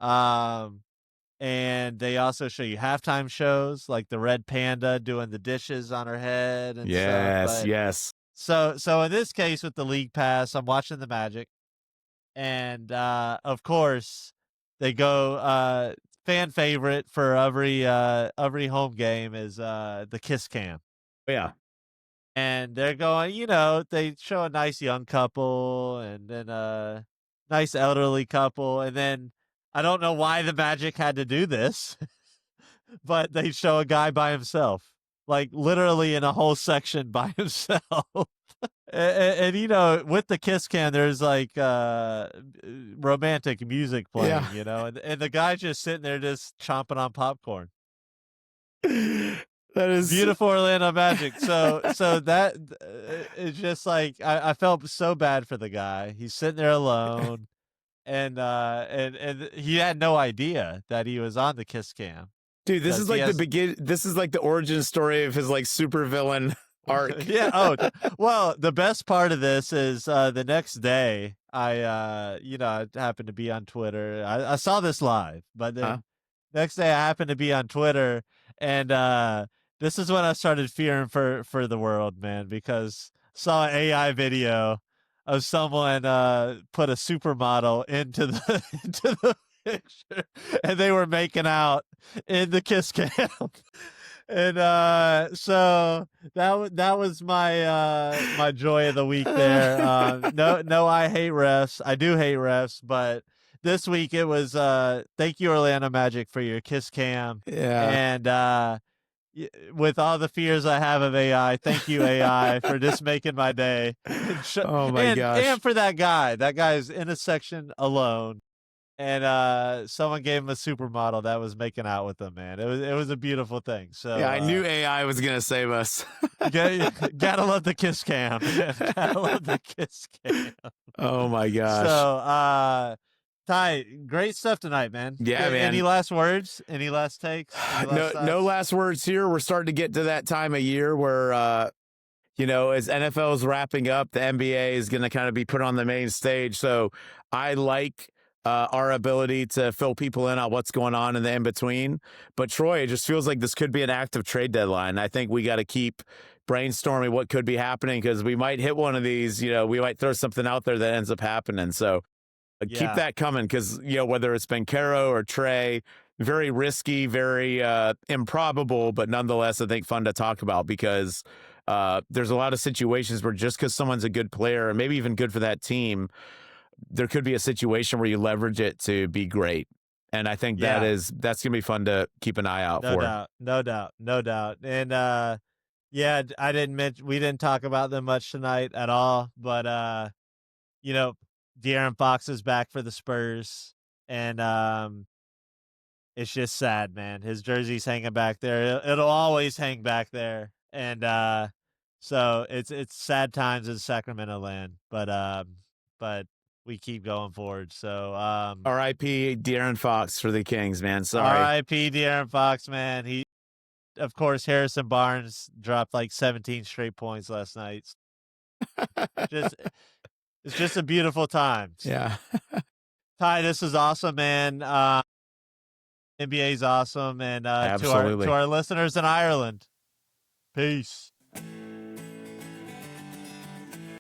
S2: And they also show you halftime shows like the red panda doing the dishes on her head and stuff.
S1: Yes,
S2: But
S1: yes.
S2: so in this case with the League Pass, I'm watching the Magic, and of course they go fan favorite for every home game is the kiss cam.
S1: Yeah.
S2: And they're going, they show a nice young couple and then a nice elderly couple. And then I don't know why the Magic had to do this, but they show a guy by himself, like literally in a whole section by himself. And with the kiss cam, there's like romantic music playing,
S1: Yeah.
S2: and the guy's just sitting there just chomping on popcorn.
S1: That is
S2: Beautiful Orlando Magic. So that it's just like I felt so bad for the guy. He's sitting there alone, and he had no idea that he was on the kiss cam.
S1: Dude, this is like this is like the origin story of his like supervillain arc.
S2: Yeah. Oh, well, the best part of this is the next day I happened to be on Twitter. I saw this live, but then next day I happened to be on Twitter, and this is when I started fearing for the world, man, because I saw an AI video of someone put a supermodel into the into the picture, and they were making out in the kiss cam. And so that was my my joy of the week there. No, I hate refs. I do hate refs, but this week it was thank you Orlando Magic for your kiss cam.
S1: Yeah.
S2: And with all the fears I have of AI, thank you AI for just making my day.
S1: Oh my gosh.
S2: And for that guy. That guy's in a section alone. And someone gave him a supermodel that was making out with him, man. It was a beautiful thing. So
S1: yeah, I knew AI was gonna save us.
S2: gotta love the kiss cam. Gotta love the kiss cam.
S1: Oh my gosh.
S2: So Ty, great stuff tonight, man.
S1: Yeah, man.
S2: Any last words? Any last takes?
S1: No last words here. We're starting to get to that time of year where as NFL is wrapping up, the NBA is going to kind of be put on the main stage. So I like our ability to fill people in on what's going on in the in-between. But Troy, it just feels like this could be an active trade deadline. I think we got to keep brainstorming what could be happening because we might hit one of these, we might throw something out there that ends up happening. So keep that coming because, whether it's been Caro or Trey, very risky, very improbable, but nonetheless, I think fun to talk about because there's a lot of situations where just because someone's a good player and maybe even good for that team, there could be a situation where you leverage it to be great. And I think that's going to be fun to keep an eye out for.
S2: No doubt. And we didn't talk about them much tonight at all, but De'Aaron Fox is back for the Spurs, and it's just sad, man. His jersey's hanging back there. It'll always hang back there, and so it's sad times in Sacramento land, but we keep going forward. So
S1: R.I.P. De'Aaron Fox for the Kings, man. Sorry.
S2: R.I.P. De'Aaron Fox, man. Of course, Harrison Barnes dropped like 17 straight points last night. It's just a beautiful time.
S1: Yeah.
S2: Ty, this is awesome, man. NBA's awesome, and to our listeners in Ireland, peace.